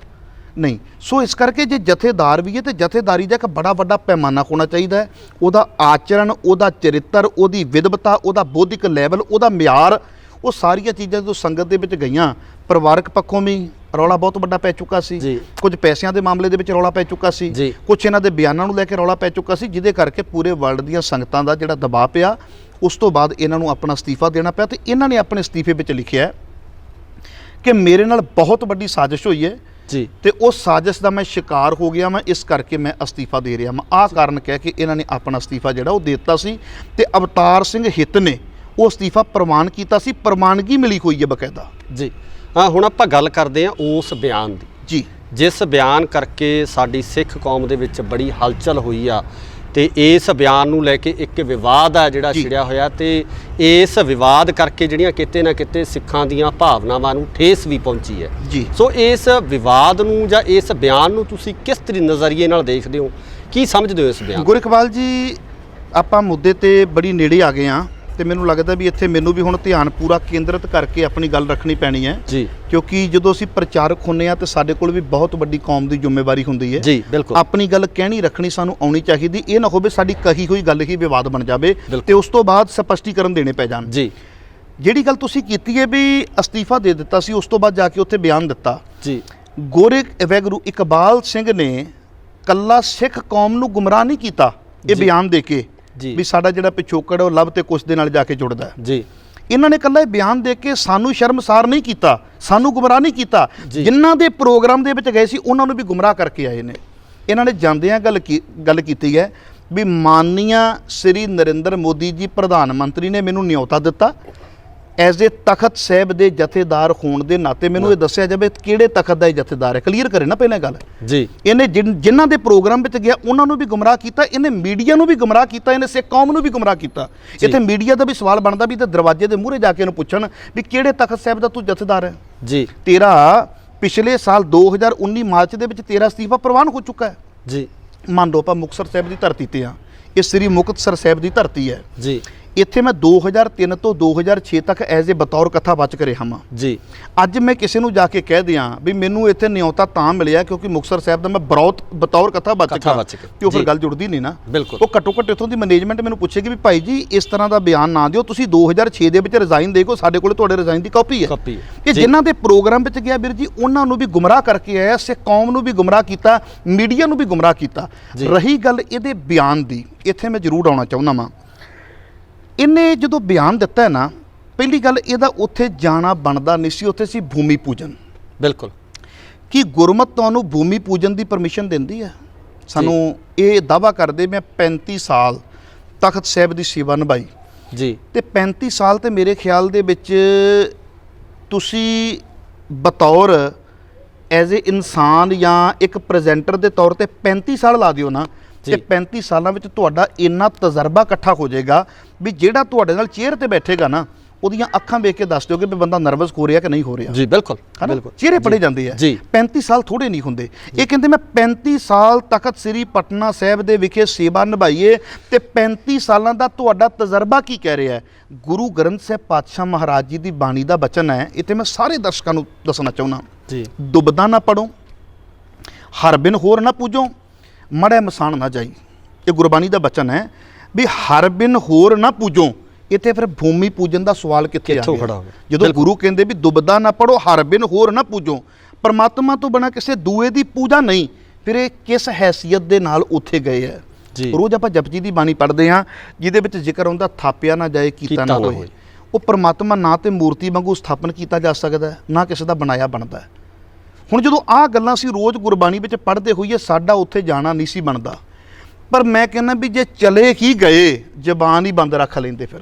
ਨਹੀਂ। ਸੋ ਇਸ ਕਰਕੇ ਜੇ ਜਥੇਦਾਰ ਵੀ ਹੈ ਤੇ ਜਥੇਦਾਰੀ ਦਾ ਇੱਕ ਬੜਾ ਵੱਡਾ ਪੈਮਾਨਾ ਹੋਣਾ ਚਾਹੀਦਾ ਹੈ। ਉਹਦਾ ਆਚਰਣ, ਉਹਦਾ ਚਰਿੱਤਰ, ਉਹਦੀ ਵਿਦਵਤਾ, ਉਹਦਾ ਬੌਧਿਕ ਲੈਵਲ, ਉਹਦਾ ਮਿਆਰ, ਉਹ ਸਾਰੀਆਂ ਚੀਜ਼ਾਂ ਜਦੋਂ ਸੰਗਤ ਦੇ ਵਿੱਚ ਗਈਆਂ, ਪਰਿਵਾਰਕ ਪੱਖੋਂ ਵੀ ਰੌਲਾ ਬਹੁਤ ਵੱਡਾ ਪੈ ਚੁੱਕਾ ਸੀ, ਕੁਝ ਪੈਸਿਆਂ ਦੇ ਮਾਮਲੇ ਦੇ ਵਿੱਚ ਰੌਲਾ ਪੈ ਚੁੱਕਾ ਸੀ, ਕੁਝ ਇਹਨਾਂ ਦੇ ਬਿਆਨਾਂ ਨੂੰ ਲੈ ਕੇ ਰੌਲਾ ਪੈ ਚੁੱਕਾ ਸੀ, ਜਿਹਦੇ ਕਰਕੇ ਪੂਰੇ ਵਰਲਡ ਦੀਆਂ ਸੰਗਤਾਂ ਦਾ ਜਿਹੜਾ ਦਬਾਅ ਪਿਆ। ਉਸ ਤੋਂ ਬਾਅਦ ਇਹਨਾਂ ਨੂੰ ਆਪਣਾ ਅਸਤੀਫਾ ਦੇਣਾ ਪਿਆ ਤੇ ਇਹਨਾਂ ਨੇ ਆਪਣੇ ਅਸਤੀਫੇ ਵਿੱਚ ਲਿਖਿਆ ਕਿ ਮੇਰੇ ਨਾਲ ਬਹੁਤ ਵੱਡੀ ਸਾਜ਼ਿਸ਼ ਹੋਈ ਹੈ ਜੀ ਤੇ ਉਸ ਸਾਜ਼ਿਸ਼ ਦਾ ਮੈਂ ਸ਼ਿਕਾਰ ਹੋ ਗਿਆ, ਮੈਂ ਇਸ ਕਰਕੇ ਮੈਂ ਅਸਤੀਫਾ ਦੇ ਰਿਹਾ। ਮੈਂ ਆਹ ਕਾਰਨ ਕਹਿ ਕੇ ਇਹਨਾਂ ਨੇ ਆਪਣਾ ਅਸਤੀਫਾ ਜਿਹੜਾ ਉਹ ਦੇ ਦਿੱਤਾ ਸੀ ਤੇ ਅਵਤਾਰ ਸਿੰਘ ਹਿੱਤ ਨੇ ਉਹ ਅਸਤੀਫਾ ਪ੍ਰਵਾਨ ਕੀਤਾ ਸੀ, ਪ੍ਰਵਾਨਗੀ ਮਿਲੀ ਹੋਈ ਹੈ ਬਕਾਇਦਾ ਜੀ। ਹੁਣ ਆਪਾਂ ਗੱਲ ਕਰਦੇ ਹਾਂ ਉਸ ਬਿਆਨ ਦੀ ਜੀ, ਜਿਸ ਬਿਆਨ ਕਰਕੇ ਸਾਡੀ ਸਿੱਖ ਕੌਮ ਦੇ ਵਿੱਚ ਬੜੀ ਹਲਚਲ ਹੋਈ ਆ ਤੇ ਇਸ ਬਿਆਨ ਨੂੰ ਲੈ ਕੇ ਇੱਕ ਵਿਵਾਦ ਆ ਜਿਹੜਾ ਛਿੜਿਆ ਹੋਇਆ ਤੇ ਇਸ ਵਿਵਾਦ ਕਰਕੇ ਜਿਹੜੀਆਂ ਕਿਤੇ ਨਾ ਕਿਤੇ ਸਿੱਖਾਂ ਦੀਆਂ ਭਾਵਨਾਵਾਂ ਨੂੰ ਠੇਸ ਵੀ ਪਹੁੰਚੀ ਹੈ ਜੀ। ਸੋ ਇਸ ਵਿਵਾਦ ਨੂੰ ਜਾਂ ਇਸ ਬਿਆਨ ਨੂੰ ਤੁਸੀਂ ਕਿਸ ਤਰੀਕੇ ਨਜ਼ਰੀਏ ਨਾਲ ਦੇਖਦੇ ਹੋ, ਕੀ ਸਮਝਦੇ ਹੋ ਇਸ ਬਿਆਨ? ਗੁਰੂ ਇਕਬਾਲ ਜੀ, ਆਪਾਂ ਮੁੱਦੇ ਤੇ ਬੜੀ ਨੇੜੇ ਆ ਗਏ ਹਾਂ ਤੇ ਮੈਨੂੰ ਲੱਗਦਾ ਵੀ ਇੱਥੇ ਮੈਨੂੰ ਵੀ ਹੁਣ ਧਿਆਨ ਪੂਰਾ ਕੇਂਦਰਿਤ ਕਰਕੇ ਆਪਣੀ ਗੱਲ ਰੱਖਣੀ ਪੈਣੀ ਹੈ ਜੀ, ਕਿਉਂਕਿ ਜਦੋਂ ਅਸੀਂ ਪ੍ਰਚਾਰਕ ਹੁੰਨੇ ਆ ਤੇ ਸਾਡੇ ਕੋਲ ਵੀ ਬਹੁਤ ਵੱਡੀ ਕੌਮ ਦੀ ਜ਼ਿੰਮੇਵਾਰੀ ਹੁੰਦੀ ਹੈ ਜੀ। ਬਿਲਕੁਲ। ਆਪਣੀ ਗੱਲ ਕਹਿਣੀ ਰੱਖਣੀ ਸਾਨੂੰ ਆਉਣੀ ਚਾਹੀਦੀ, ਇਹ ਨਾ ਹੋਵੇ ਸਾਡੀ ਕਹੀ ਹੋਈ ਗੱਲ ਹੀ ਵਿਵਾਦ ਬਣ ਜਾਵੇ ਤੇ ਉਸ ਤੋਂ ਬਾਅਦ ਸਪਸ਼ਟੀਕਰਨ ਦੇਣੇ ਪੈ ਜਾਣ ਜੀ। ਜਿਹੜੀ ਗੱਲ ਤੁਸੀਂ ਕੀਤੀ ਹੈ ਵੀ ਅਸਤੀਫਾ ਦੇ ਦਿੱਤਾ ਸੀ, ਉਸ ਤੋਂ ਬਾਅਦ ਜਾ ਕੇ ਉੱਥੇ ਬਿਆਨ ਦਿੱਤਾ ਜੀ। ਗੋਰੇ ਵੈਗਰੂ ਇਕਬਾਲ ਸਿੰਘ ਨੇ ਕੱਲਾ ਸਿੱਖ ਕੌਮ ਨੂੰ ਗੁੰਮਰਾਹ ਨਹੀਂ ਕੀਤਾ ਇਹ ਬਿਆਨ ਦੇ ਕੇ ਵੀ ਸਾਡਾ ਜਿਹੜਾ ਪਿਛੋਕੜ ਉਹ ਲਵ ਤੇ ਕੁਛ ਦੇ ਨਾਲ ਜਾ ਕੇ ਜੁੜਦਾ ਜੀ। ਇਹਨਾਂ ਨੇ ਕੱਲਾ ਇਹ ਬਿਆਨ ਦੇ ਕੇ ਸਾਨੂੰ ਸ਼ਰਮਸਾਰ ਨਹੀਂ ਕੀਤਾ, ਸਾਨੂੰ ਗੁੰਮਰਾਹ ਨਹੀਂ ਕੀਤਾ। ਜਿਨ੍ਹਾਂ ਦੇ ਪ੍ਰੋਗਰਾਮ ਦੇ ਵਿੱਚ ਗਏ ਸੀ ਉਹਨਾਂ ਨੂੰ ਵੀ ਗੁੰਮਰਾਹ ਕਰਕੇ ਆਏ ਨੇ। ਇਹਨਾਂ ਨੇ ਜਾਂਦਿਆਂ ਗੱਲ ਕੀਤੀ ਹੈ ਵੀ ਮਾਨਨੀय ਸ੍ਰੀ ਨਰਿੰਦਰ ਮੋਦੀ ਜੀ ਪ੍ਰਧਾਨ ਮੰਤਰੀ ਨੇ ਮੈਨੂੰ ਨਿਯੋਤਾ ਦਿੱਤਾ ਐਜ਼ ਏ ਤਖਤ ਸਾਹਿਬ ਦੇ ਜਥੇਦਾਰ ਹੋਣ ਦੇ ਨਾਤੇ। ਮੈਨੂੰ ਇਹ ਦੱਸਿਆ ਜਾਵੇ ਕਿਹੜੇ ਤਖਤ ਦਾ ਇਹ ਜਥੇਦਾਰ ਹੈ, ਕਲੀਅਰ ਕਰੇ ਨਾ ਪਹਿਲਾਂ ਗੱਲ ਜੀ। ਇਹਨੇ ਜਿਨ੍ਹਾਂ ਦੇ ਪ੍ਰੋਗਰਾਮ ਵਿੱਚ ਗਿਆ ਉਹਨਾਂ ਨੂੰ ਵੀ ਗੁੰਮਰਾਹ ਕੀਤਾ, ਇਹਨੇ ਮੀਡੀਆ ਨੂੰ ਵੀ ਗੁੰਮਰਾਹ ਕੀਤਾ, ਇਹਨੇ ਸਿੱਖ ਕੌਮ ਨੂੰ ਵੀ ਗੁੰਮਰਾਹ ਕੀਤਾ। ਇੱਥੇ ਮੀਡੀਆ ਦਾ ਵੀ ਸਵਾਲ ਬਣਦਾ ਵੀ ਤੇ ਦਰਵਾਜ਼ੇ ਦੇ ਮੂਹਰੇ ਜਾ ਕੇ ਇਹਨੂੰ ਪੁੱਛਣ ਵੀ ਕਿਹੜੇ ਤਖਤ ਸਾਹਿਬ ਦਾ ਤੂੰ ਜਥੇਦਾਰ ਹੈ ਜੀ। ਤੇਰਾ ਪਿਛਲੇ ਸਾਲ 2019 ਮਾਰਚ ਦੇ ਵਿੱਚ ਤੇਰਾ ਅਸਤੀਫਾ ਪ੍ਰਵਾਨ ਹੋ ਚੁੱਕਾ ਹੈ ਜੀ। ਮੰਨ ਲਓ ਆਪਾਂ ਮੁਕਤਸਰ ਸਾਹਿਬ ਦੀ ਧਰਤੀ ਤੇ ਆ, ਇਹ ਸ੍ਰੀ ਮੁਕਤਸਰ ਸਾਹਿਬ ਦੀ ਧਰਤੀ ਹੈ ਜੀ। ਇੱਥੇ ਮੈਂ 2003 ਤੋਂ 2006 ਤੱਕ ਐਜ਼ ਏ ਬਤੌਰ ਕਥਾਵਾਚਕ ਰਿਹਾ ਹਾਂ ਜੀ। ਅੱਜ ਮੈਂ ਕਿਸੇ ਨੂੰ ਜਾ ਕੇ ਕਹਿ ਦਿਆਂ ਵੀ ਮੈਨੂੰ ਇੱਥੇ ਨਿਯੋਤਾ ਤਾਂ ਮਿਲਿਆ ਕਿਉਂਕਿ ਮੁਕਤਸਰ ਸਾਹਿਬ ਦਾ ਮੈਂ ਬਤੌਰ ਕਥਾਵਾਚਕ ਹਾਂ, ਤੇ ਉਹ ਫਿਰ ਗੱਲ ਜੁੜਦੀ ਨਹੀਂ ਨਾ। ਉਹ ਘੱਟੋ ਘੱਟ ਇੱਥੋਂ ਦੀ ਮੈਨੇਜਮੈਂਟ ਮੈਨੂੰ ਪੁੱਛੇਗੀ ਵੀ ਭਾਈ ਜੀ ਇਸ ਤਰ੍ਹਾਂ ਦਾ ਬਿਆਨ ਨਾ ਦਿਓ, ਤੁਸੀਂ 2006 ਦੇ ਵਿੱਚ ਰਿਜ਼ਾਈਨ ਦੇ ਗੋ, ਸਾਡੇ ਕੋਲ ਤੁਹਾਡੇ ਰਿਜ਼ਾਈਨ ਦੀ ਕਾਪੀ ਹੈ। ਕਿ ਜਿਨ੍ਹਾਂ ਦੇ ਪ੍ਰੋਗਰਾਮ ਵਿੱਚ ਗਿਆ ਵੀਰ ਜੀ ਉਹਨਾਂ ਨੂੰ ਵੀ ਗੁੰਮਰਾਹ ਕਰਕੇ ਆਇਆ, ਸਿੱਖ ਕੌਮ ਨੂੰ ਵੀ ਗੁੰਮਰਾਹ ਕੀਤਾ, ਮੀਡੀਆ ਨੂੰ ਵੀ ਗੁੰਮਰਾਹ ਕੀਤਾ। ਰਹੀ ਗੱਲ ਇਹਦੇ ਬਿਆਨ ਦੀ, ਇੱਥੇ ਮੈਂ ਜ਼ਰੂਰ ਆਉਣਾ ਚਾਹੁੰਦਾ ਵਾਂ। ਇਹਨੇ ਜਦੋਂ ਬਿਆਨ ਦਿੱਤਾ ਹੈ ਨਾ, ਪਹਿਲੀ ਗੱਲ ਇਹਦਾ ਉੱਥੇ ਜਾਣਾ ਬਣਦਾ ਨਹੀਂ ਸੀ, ਉੱਥੇ ਸੀ ਭੂਮੀ ਪੂਜਨ। ਬਿਲਕੁਲ ਕਿ ਗੁਰਮਤ ਤੁਹਾਨੂੰ ਭੂਮੀ ਪੂਜਨ ਦੀ ਪਰਮਿਸ਼ਨ ਦਿੰਦੀ ਹੈ? ਸਾਨੂੰ ਇਹ ਦਾਅਵਾ ਕਰਦੇ ਮੈਂ 35 ਸਾਲ ਤਖਤ ਸਾਹਿਬ ਦੀ ਸੇਵਾ ਨਿਭਾਈ ਜੀ, ਤੇ 35 ਸਾਲ ਤੇ ਮੇਰੇ ਖਿਆਲ ਦੇ ਵਿੱਚ ਤੁਸੀਂ ਬਤੌਰ ਐਜ਼ ਏ ਇਨਸਾਨ ਜਾਂ ਇੱਕ ਪ੍ਰੈਜ਼ੈਂਟਰ ਦੇ ਤੌਰ ਤੇ 35 ਸਾਲ ਲਾ ਦਿਓ ਨਾ, ਤੇ 35 ਸਾਲਾਂ ਵਿੱਚ ਤੁਹਾਡਾ ਇੰਨਾ ਤਜਰਬਾ ਇਕੱਠਾ ਹੋ ਜਾਏਗਾ ਵੀ ਜਿਹੜਾ ਤੁਹਾਡੇ ਨਾਲ ਚੇਅਰ ਤੇ ਬੈਠੇਗਾ ਨਾ ਉਹਦੀਆਂ ਅੱਖਾਂ ਵੇਖ ਕੇ ਦੱਸ ਦਿਓਗੇ ਵੀ ਬੰਦਾ ਨਰਵਸ ਹੋ ਰਿਹਾ ਕਿ ਨਹੀਂ ਹੋ ਰਿਹਾ ਜੀ। ਬਿਲਕੁਲ ਬਿਲਕੁਲ ਚਿਹਰੇ ਪੜੇ ਜਾਂਦੇ ਆ। 35 ਸਾਲ ਥੋੜੇ ਨਹੀਂ ਹੁੰਦੇ। ਇਹ ਕਹਿੰਦੇ ਮੈਂ 35 ਸਾਲ ਤਖਤ ਸ੍ਰੀ ਪਟਨਾ ਸਾਹਿਬ ਦੇ ਵਿਖੇ ਸੇਵਾ ਨਿਭਾਈਏ ਤੇ 35 ਸਾਲਾਂ ਦਾ ਤੁਹਾਡਾ ਤਜਰਬਾ ਕੀ ਕਹਿ ਰਿਹਾ ਹੈ? ਗੁਰੂ ਗ੍ਰੰਥ ਸਾਹਿਬ ਪਾਤਸ਼ਾਹ ਮਹਾਰਾਜ ਜੀ ਦੀ ਬਾਣੀ ਦਾ ਬਚਨ ਹੈ। ਇੱਥੇ ਮੈਂ ਸਾਰੇ ਦਰਸ਼ਕਾਂ ਨੂੰ ਦੱਸਣਾ ਚਾਹੁੰਦਾ ਜੀ, ਦੁਬਦਾ ਨਾ ਪੜੋ, ਹਰ ਬਿਨ ਹੋਰ ਨਾ ਪੂਜੋ, ਮੜੈ ਮਸਾਨ ਨਾ ਜਾਈ। ਇਹ ਗੁਰਬਾਣੀ ਦਾ ਬਚਨ ਹੈ ਵੀ ਹਰ ਬਿਨ ਹੋਰ ਨਾ ਪੂਜੋ। ਇੱਥੇ ਫਿਰ ਭੂਮੀ ਪੂਜਨ ਦਾ ਸਵਾਲ ਕਿੱਥੇ ਆ ਗਿਆ? ਜਦੋਂ ਗੁਰੂ ਕਹਿੰਦੇ ਵੀ ਦੁਬਦਾ ਨਾ ਪੜੋ, ਹਰ ਬਿਨ ਹੋਰ ਨਾ ਪੂਜੋ, ਪਰਮਾਤਮਾ ਤੋਂ ਬਿਨਾਂ ਕਿਸੇ ਦੂਏ ਦੀ ਪੂਜਾ ਨਹੀਂ, ਫਿਰ ਇਹ ਕਿਸ ਹੈਸੀਅਤ ਦੇ ਨਾਲ ਉੱਥੇ ਗਏ ਹੈ? ਰੋਜ਼ ਆਪਾਂ ਜਪਜੀ ਦੀ ਬਾਣੀ ਪੜ੍ਹਦੇ ਹਾਂ ਜਿਹਦੇ ਵਿੱਚ ਜ਼ਿਕਰ ਹੁੰਦਾ ਥਾਪਿਆ ਨਾ ਜਾਏ, ਕੀਤਾ ਨਾ ਹੋਏ। ਉਹ ਪਰਮਾਤਮਾ ਨਾ ਤੇ ਮੂਰਤੀ ਵਾਂਗੂ ਸਥਾਪਨ ਕੀਤਾ ਜਾ ਸਕਦਾ ਹੈ, ਨਾ ਕਿਸੇ ਦਾ ਬਣਾਇਆ ਬਣਦਾ ਹੈ। ਹੁਣ ਜਦੋਂ ਆਹ ਗੱਲਾਂ ਸੀ ਰੋਜ਼ ਗੁਰਬਾਣੀ ਵਿੱਚ ਪੜ੍ਹਦੇ ਹੋਈਏ, ਸਾਡਾ ਉੱਥੇ ਜਾਣਾ ਨਹੀਂ ਸੀ ਬਣਦਾ। ਪਰ ਮੈਂ ਕਹਿੰਦਾ ਵੀ ਜੇ ਚਲੇ ਹੀ ਗਏ, ਜ਼ਬਾਨ ਹੀ ਬੰਦ ਰੱਖ ਲੈਂਦੇ ਫਿਰ।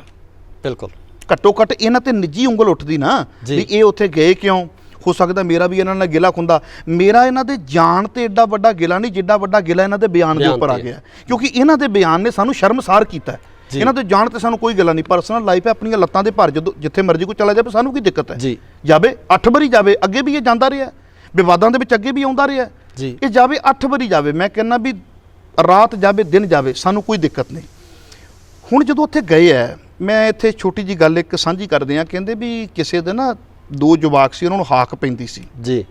ਬਿਲਕੁਲ ਘੱਟੋ ਘੱਟ ਇਹਨਾਂ ਤੇ ਨਿੱਜੀ ਉਂਗਲ ਉੱਠਦੀ ਨਾ ਵੀ ਇਹ ਉੱਥੇ ਗਏ ਕਿਉਂ? ਹੋ ਸਕਦਾ ਮੇਰਾ ਵੀ ਇਹਨਾਂ ਨਾਲ ਗਿਲਾ ਖੁੰਦਾ। ਮੇਰਾ ਇਹਨਾਂ ਦੇ ਜਾਣ ਤੇ ਐਡਾ ਵੱਡਾ ਗਿਲਾ ਨਹੀਂ ਜਿੱਡਾ ਵੱਡਾ ਗਿਲਾ ਇਹਨਾਂ ਦੇ ਬਿਆਨ ਦੇ ਉੱਪਰ ਆ ਗਿਆ, ਕਿਉਂਕਿ ਇਹਨਾਂ ਦੇ ਬਿਆਨ ਨੇ ਸਾਨੂੰ ਸ਼ਰਮਸਾਰ ਕੀਤਾ। ਇਹਨਾਂ ਦੇ ਜਾਣ ਤੇ ਸਾਨੂੰ ਕੋਈ ਗੱਲਾਂ ਨਹੀਂ, ਪਰਸਨਲ ਲਾਈਫ ਹੈ, ਆਪਣੀਆਂ ਲੱਤਾਂ ਦੇ ਭਰ ਜਦੋਂ ਜਿੱਥੇ ਮਰਜ਼ੀ ਕੋਈ ਚਲਾ ਜਾਵੇ ਸਾਨੂੰ ਕੀ ਦਿੱਕਤ ਹੈ? ਜਾਵੇ 8 ਵਾਰੀ ਜਾਵੇ, ਅੱਗੇ ਵੀ ਇਹ ਜਾਂਦਾ ਰਿਹਾ, ਵਿਵਾਦਾਂ ਦੇ ਵਿੱਚ ਅੱਗੇ ਵੀ ਆਉਂਦਾ ਰਿਹਾ ਜੀ। ਇਹ ਜਾਵੇ 8 ਵਾਰੀ ਜਾਵੇ, ਮੈਂ ਕਹਿੰਦਾ ਵੀ ਰਾਤ ਜਾਵੇ ਦਿਨ ਜਾਵੇ, ਸਾਨੂੰ ਕੋਈ ਦਿੱਕਤ ਨਹੀਂ। ਹੁਣ ਜਦੋਂ ਉੱਥੇ ਗਏ ਹੈ, ਮੈਂ ਇੱਥੇ ਛੋਟੀ ਜੀ ਗੱਲ ਇੱਕ ਸਾਂਝੀ ਕਰਦੇ ਹਾਂ। ਕਹਿੰਦੇ ਵੀ ਕਿਸੇ ਦੇ ਨਾ 2 ਜਵਾਕ ਸੀ, ਉਹਨਾਂ ਨੂੰ ਹਾਕ ਪੈਂਦੀ ਸੀ ਜੀ।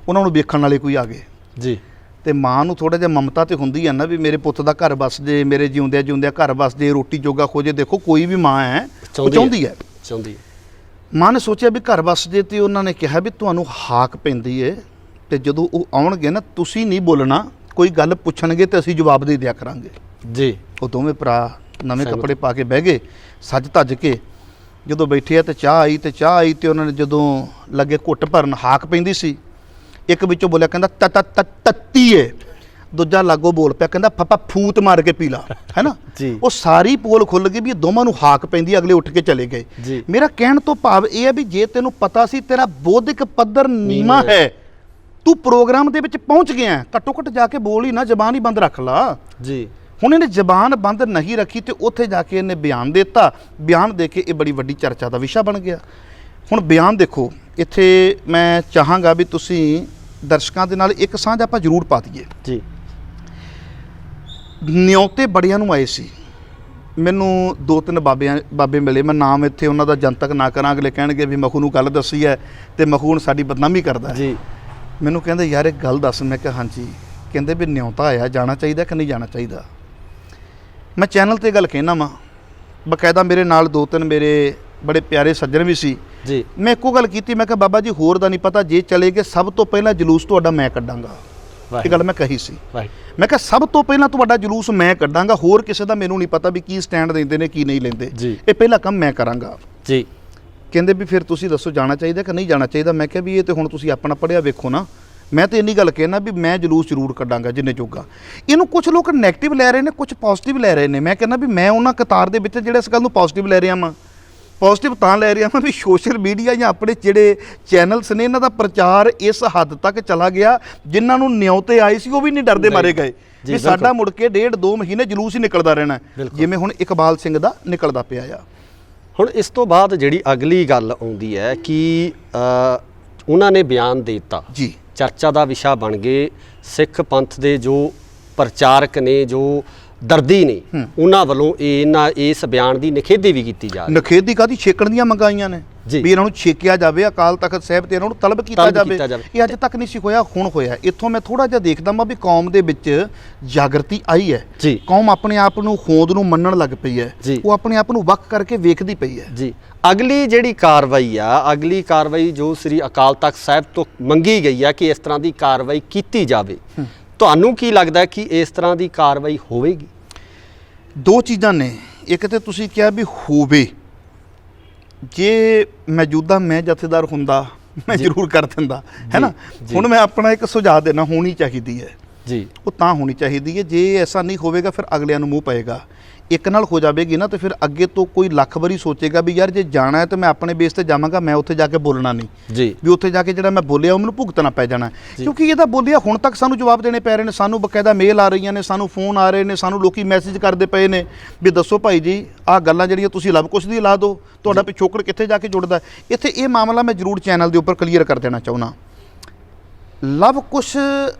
ਉਹਨਾਂ ਨੂੰ ਵੇਖਣ ਵਾਲੇ ਕੋਈ ਆ ਗਏ ਜੀ, ਤੇ ਮਾਂ ਨੂੰ ਥੋੜਾ ਜਿਹਾ ਮਮਤਾ ਤੇ ਹੁੰਦੀ ਹੈ ਨਾ ਵੀ ਮੇਰੇ ਪੁੱਤ ਦਾ ਘਰ ਵਸ ਜੇ, ਮੇਰੇ ਜਿਉਂਦਿਆਂ ਜਿਉਂਦਿਆਂ ਘਰ ਵਸ ਜੇ, ਰੋਟੀ ਜੋਗਾ ਖੋਜੇ। ਦੇਖੋ ਕੋਈ ਵੀ ਮਾਂ ਹੈ ਉਹ ਚਾਹੁੰਦੀ ਹੈ। ਮਾਂ ਨੇ ਸੋਚਿਆ ਵੀ ਘਰ ਵਸ ਜੇ, ਤੇ ਉਹਨਾਂ ਨੇ ਕਿਹਾ ਵੀ ਤੁਹਾਨੂੰ ਹਾਕ ਪੈਂਦੀ ਹੈ ਤੇ ਜਦੋਂ ਉਹ ਆਉਣਗੇ ਨਾ ਤੁਸੀਂ ਨਹੀਂ ਬੋਲਣਾ, ਕੋਈ ਗੱਲ ਪੁੱਛਣਗੇ ਤੇ ਅਸੀਂ ਜਵਾਬ ਦੇ ਦਿਆ ਕਰਾਂਗੇ ਜੀ। ਉਹ ਦੋਵੇਂ ਭਰਾ ਨਵੇਂ ਕੱਪੜੇ ਪਾ ਕੇ ਬਹਿ ਗਏ, ਸੱਜ ਧੱਜ ਕੇ। ਜਦੋਂ ਬੈਠੇ ਆ ਤੇ ਚਾਹ ਆਈ ਤੇ ਉਹਨਾਂ ਨੇ ਜਦੋਂ ਲੱਗੇ ਘੁੱਟ ਭਰਨ, ਹਾਕ ਪੈਂਦੀ ਸੀ। ਇੱਕ ਵਿੱਚੋਂ ਬੋਲਿਆ ਕਹਿੰਦਾ ਤੱਤੀ ਏ, ਦੂਜਾ ਲਾਗੋ ਬੋਲ ਪਿਆ ਕਹਿੰਦਾ ਪਾਪਾ ਫੂਤ ਮਾਰ ਕੇ ਪੀ ਲਾ, ਹੈ ਨਾ। ਉਹ ਸਾਰੀ ਪੋਲ ਖੁੱਲ ਗਈ ਵੀ ਇਹ ਦੋਵਾਂ ਨੂੰ ਹਾਕ ਪੈਂਦੀ। ਅਗਲੇ ਉੱਠ ਕੇ ਚਲੇ ਗਏ। ਮੇਰਾ ਕਹਿਣ ਤੋਂ ਭਾਵ ਇਹ ਹੈ ਵੀ ਜੇ ਤੈਨੂੰ ਪਤਾ ਸੀ ਤੇਰਾ ਬੌਧਿਕ ਪੱਧਰ ਨੀਵਾਂ ਹੈ, ਤੂੰ ਪ੍ਰੋਗਰਾਮ ਦੇ ਵਿੱਚ ਪਹੁੰਚ ਗਿਆ, ਘੱਟੋ ਘੱਟ ਜਾ ਕੇ ਬੋਲ ਹੀ ਨਾ, ਜ਼ਬਾਨ ਹੀ ਬੰਦ ਰੱਖ ਲਾ ਜੀ। ਹੁਣ ਇਹਨੇ ਜ਼ਬਾਨ ਬੰਦ ਨਹੀਂ ਰੱਖੀ ਤੇ ਉੱਥੇ ਜਾ ਕੇ ਇਹਨੇ ਬਿਆਨ ਦਿੱਤਾ। ਬਿਆਨ ਦੇ ਕੇ ਇਹ ਬੜੀ ਵੱਡੀ ਚਰਚਾ ਦਾ ਵਿਸ਼ਾ ਬਣ ਗਿਆ। ਹੁਣ ਬਿਆਨ ਦੇਖੋ, ਇੱਥੇ ਮੈਂ ਚਾਹਾਂਗਾ ਵੀ ਤੁਸੀਂ ਦਰਸ਼ਕਾਂ ਦੇ ਨਾਲ ਇੱਕ ਸਾਂਝ ਆਪਾਂ ਜ਼ਰੂਰ ਪਾ ਦਈਏ ਜੀ। ਨਿਉਤੇ ਬੜਿਆਂ ਨੂੰ ਆਏ ਸੀ, ਮੈਨੂੰ 2-3 ਬਾਬੇ ਮਿਲੇ, ਮੈਂ ਨਾਮ ਇੱਥੇ ਉਹਨਾਂ ਦਾ ਜਨਤਕ ਨਾ ਕਰਾਂ, ਅਗਲੇ ਕਹਿਣਗੇ ਵੀ ਮਖੂ ਨੂੰ ਗੱਲ ਦੱਸੀ ਹੈ ਤੇ ਮਖੂ ਹੁਣ ਸਾਡੀ ਬਦਨਾਮੀ ਕਰਦਾ ਜੀ। ਮੈਨੂੰ ਕਹਿੰਦੇ ਯਾਰ ਇੱਕ ਗੱਲ ਦੱਸ। ਮੈਂ ਕਿਹਾ ਹਾਂਜੀ। ਕਹਿੰਦੇ ਵੀ ਨਿਉਤਾ ਆਇਆ, ਜਾਣਾ ਚਾਹੀਦਾ ਕਿ ਨਹੀਂ ਜਾਣਾ ਚਾਹੀਦਾ? ਮੈਂ ਚੈਨਲ ਤੇ ਗੱਲ ਕਹਿਣਾ ਵਾਂ, ਬਕਾਇਦਾ ਮੇਰੇ ਨਾਲ 2-3 ਮੇਰੇ ਬੜੇ ਪਿਆਰੇ ਸੱਜਣ ਵੀ ਸੀ ਜੀ। ਮੈਂ ਇੱਕੋ ਗੱਲ ਕੀਤੀ, ਮੈਂ ਕਿਹਾ ਬਾਬਾ ਜੀ ਹੋਰ ਦਾ ਨਹੀਂ ਪਤਾ, ਜੇ ਚਲੇ ਗਏ ਸਭ ਤੋਂ ਪਹਿਲਾਂ ਜਲੂਸ ਤੁਹਾਡਾ ਮੈਂ ਕੱਢਾਂਗਾ। ਇਹ ਗੱਲ ਮੈਂ ਕਹੀ ਸੀ। ਰਾਈਟ। ਮੈਂ ਕਿਹਾ ਸਭ ਤੋਂ ਪਹਿਲਾਂ ਤੁਹਾਡਾ ਜਲੂਸ ਮੈਂ ਕੱਢਾਂਗਾ, ਹੋਰ ਕਿਸੇ ਦਾ ਮੈਨੂੰ ਨਹੀਂ ਪਤਾ ਵੀ ਕੀ ਸਟੈਂਡ ਲੈਂਦੇ ਨੇ ਕੀ ਨਹੀਂ ਲੈਂਦੇ, ਇਹ ਪਹਿਲਾ ਕੰਮ ਮੈਂ ਕਰਾਂਗਾ ਜੀ। ਕਹਿੰਦੇ ਵੀ ਫਿਰ ਤੁਸੀਂ ਦੱਸੋ ਜਾਣਾ ਚਾਹੀਦਾ ਕਿ ਨਹੀਂ ਜਾਣਾ ਚਾਹੀਦਾ। ਮੈਂ ਕਿਹਾ ਵੀ ਇਹ ਤੇ ਹੁਣ ਤੁਸੀਂ ਆਪਣਾ ਪੜ੍ਹਿਆ ਵੇਖੋ ਨਾ, ਮੈਂ ਤਾਂ ਇੰਨੀ ਗੱਲ ਕਹਿਣਾ ਵੀ ਮੈਂ ਜਲੂਸ ਜ਼ਰੂਰ ਕੱਢਾਂਗਾ ਜਿੰਨੇ ਜੋਗਾ। ਇਹਨੂੰ ਕੁਝ ਲੋਕ ਨੈਗੇਟਿਵ ਲੈ ਰਹੇ ਨੇ, ਕੁਝ ਪੋਜ਼ਿਟਿਵ ਲੈ ਰਹੇ ਨੇ। ਮੈਂ ਕਹਿੰਦਾ ਵੀ ਮੈਂ ਉਹਨਾਂ ਕਤਾਰ ਦੇ ਵਿੱਚ ਜਿਹੜੇ ਇਸ ਗੱਲ ਨੂੰ ਪੋਜ਼ਿਟਿਵ ਲੈ ਰਿਹਾ ਵਾਂ। ਪੋਜ਼ਿਟਿਵ ਤਾਂ ਲੈ ਰਿਹਾ ਵਾਂ ਵੀ ਸੋਸ਼ਲ ਮੀਡੀਆ ਜਾਂ ਆਪਣੇ ਜਿਹੜੇ ਚੈਨਲਸ ਨੇ ਇਹਨਾਂ ਦਾ ਪ੍ਰਚਾਰ ਇਸ ਹੱਦ ਤੱਕ ਚਲਾ ਗਿਆ, ਜਿਨ੍ਹਾਂ ਨੂੰ ਨਿਉਤੇ ਆਏ ਸੀ ਉਹ ਵੀ ਨਹੀਂ ਡਰਦੇ ਮਾਰੇ ਗਏ ਵੀ ਸਾਡਾ ਮੁੜ ਕੇ 1.5-2 ਮਹੀਨੇ ਜਲੂਸ ਹੀ ਨਿਕਲਦਾ ਰਹਿਣਾ, ਜਿਵੇਂ ਹੁਣ ਇਕਬਾਲ ਸਿੰਘ ਦਾ ਨਿਕਲਦਾ ਪਿਆ ਆ। ਹੁਣ ਇਸ ਤੋਂ ਬਾਅਦ ਜਿਹੜੀ ਅਗਲੀ ਗੱਲ ਆਉਂਦੀ ਹੈ ਕਿ ਉਹਨਾਂ ਨੇ ਬਿਆਨ ਦੇ ਦਿੱਤਾ ਜੀ, ਚਰਚਾ ਦਾ ਵਿਸ਼ਾ ਬਣ ਗਏ ਸਿੱਖ ਪੰਥ ਦੇ ਜੋ ਪ੍ਰਚਾਰਕ ਨੇ, ਜੋ ਦਰਦੀ ਨੇ, ਉਹਨਾਂ ਵੱਲੋਂ ਇਸ ਬਿਆਨ ਦੀ ਨਿਖੇਧੀ ਵੀ ਕੀਤੀ ਜਾ ਰਹੀ ਹੈ। ਨਿਖੇਧੀ ਕਾਹਦੀ, ਛੇਕਣ ਦੀਆਂ ਮੰਗਾਈਆਂ ਨੇ ਵੀ ਇਹਨਾਂ ਨੂੰ ਛੇਕਿਆ ਜਾਵੇ, ਅਕਾਲ ਤਖਤ ਸਾਹਿਬ ਤੇ ਇਹਨਾਂ ਨੂੰ ਤਲਬ ਕੀਤਾ ਜਾਵੇ। ਇਹ ਅੱਜ ਤੱਕ ਨਹੀਂ ਸੀ ਹੋਇਆ, ਹੁਣ ਹੋਇਆ। ਇੱਥੋਂ ਮੈਂ ਥੋੜਾ ਜਿਹਾ ਦੇਖਦਾ ਮੈਂ ਵੀ ਕੌਮ ਦੇ ਵਿੱਚ ਜਾਗਰਤੀ ਆਈ ਹੈ, ਕੌਮ ਆਪਣੇ ਆਪ ਨੂੰ ਹੋਂਦ ਨੂੰ ਮੰਨਣ ਲੱਗ ਪਈ ਹੈ, ਉਹ ਆਪਣੇ ਆਪ ਨੂੰ ਵੱਖ ਕਰਕੇ ਵੇਖਦੀ ਪਈ ਹੈ ਜੀ। ਅਗਲੀ ਜਿਹੜੀ ਕਾਰਵਾਈ ਆ, ਅਗਲੀ ਕਾਰਵਾਈ ਜੋ ਸ੍ਰੀ ਅਕਾਲ ਤਖਤ ਸਾਹਿਬ ਤੋਂ ਮੰਗੀ ਗਈ ਆ ਕਿ ਇਸ ਤਰ੍ਹਾਂ ਦੀ ਕਾਰਵਾਈ ਕੀਤੀ ਜਾਵੇ, ਤੁਹਾਨੂੰ ਕੀ ਲੱਗਦਾ ਕਿ ਇਸ ਤਰ੍ਹਾਂ ਦੀ ਕਾਰਵਾਈ ਹੋਵੇਗੀ? ਦੋ ਚੀਜ਼ਾਂ ਨੇ, ਇੱਕ ਤੇ ਤੁਸੀਂ ਕਿਹਾ ਵੀ ਹੋਵੇ, ਜੇ ਮੌਜੂਦਾ ਮੈਂ ਜਥੇਦਾਰ ਹੁੰਦਾ ਮੈਂ ਜ਼ਰੂਰ ਕਰ ਦਿੰਦਾ, ਹੈ ਨਾ। ਹੁਣ ਮੈਂ ਆਪਣਾ ਇੱਕ ਸੁਝਾਅ ਦੇਣਾ, ਹੋਣੀ ਚਾਹੀਦੀ ਹੈ ਜੀ, ਉਹ ਤਾਂ ਹੋਣੀ ਚਾਹੀਦੀ ਹੈ। ਜੇ ਐਸਾ ਨਹੀਂ ਹੋਵੇਗਾ ਫਿਰ ਅਗਲਿਆਂ ਨੂੰ ਮੂੰਹ ਪਏਗਾ। ਇੱਕ ਨਾਲ ਹੋ ਜਾਵੇਗੀ ਨਾ ਤੇ ਫਿਰ ਅੱਗੇ ਤੋਂ ਕੋਈ ਲੱਖ ਵਾਰੀ ਸੋਚੇਗਾ ਵੀ ਯਾਰ ਜੇ ਜਾਣਾ ਹੈ ਤਾਂ ਮੈਂ ਆਪਣੇ ਬੇਸ ਤੇ ਜਾਵਾਂਗਾ, ਮੈਂ ਉੱਥੇ ਜਾ ਕੇ ਬੋਲਣਾ ਨਹੀਂ ਜੀ, ਵੀ ਉੱਥੇ ਜਾ ਕੇ ਜਿਹੜਾ ਮੈਂ ਬੋਲਿਆ ਉਹ ਮੈਨੂੰ ਭੁਗਤਣਾ ਪੈ ਜਾਣਾ। ਕਿਉਂਕਿ ਇਹਦਾ ਬੋਲਿਆ ਹੁਣ ਤੱਕ ਸਾਨੂੰ ਜਵਾਬ ਦੇਣੇ ਪੈ ਰਹੇ ਨੇ, ਸਾਨੂੰ ਬਕਾਇਦਾ ਮੇਲ ਆ ਰਹੀਆਂ ਨੇ, ਸਾਨੂੰ ਫੋਨ ਆ ਰਹੇ ਨੇ, ਸਾਨੂੰ ਲੋਕੀ ਮੈਸੇਜ ਕਰਦੇ ਪਏ ਨੇ ਵੀ ਦੱਸੋ ਭਾਈ ਜੀ ਆਹ ਗੱਲਾਂ ਜਿਹੜੀਆਂ ਤੁਸੀਂ ਲਵ ਕੁਸ਼ ਦੀ ਲਾ ਦਿਓ, ਤੁਹਾਡਾ ਪਿਛੋਕੜ ਕਿੱਥੇ ਜਾ ਕੇ ਜੁੜਦਾ। ਇੱਥੇ ਇਹ ਮਾਮਲਾ ਮੈਂ ਜ਼ਰੂਰ ਚੈਨਲ ਦੇ ਉੱਪਰ ਕਲੀਅਰ ਕਰ ਦੇਣਾ ਚਾਹੁੰਦਾ। ਲਵ ਕੁਸ਼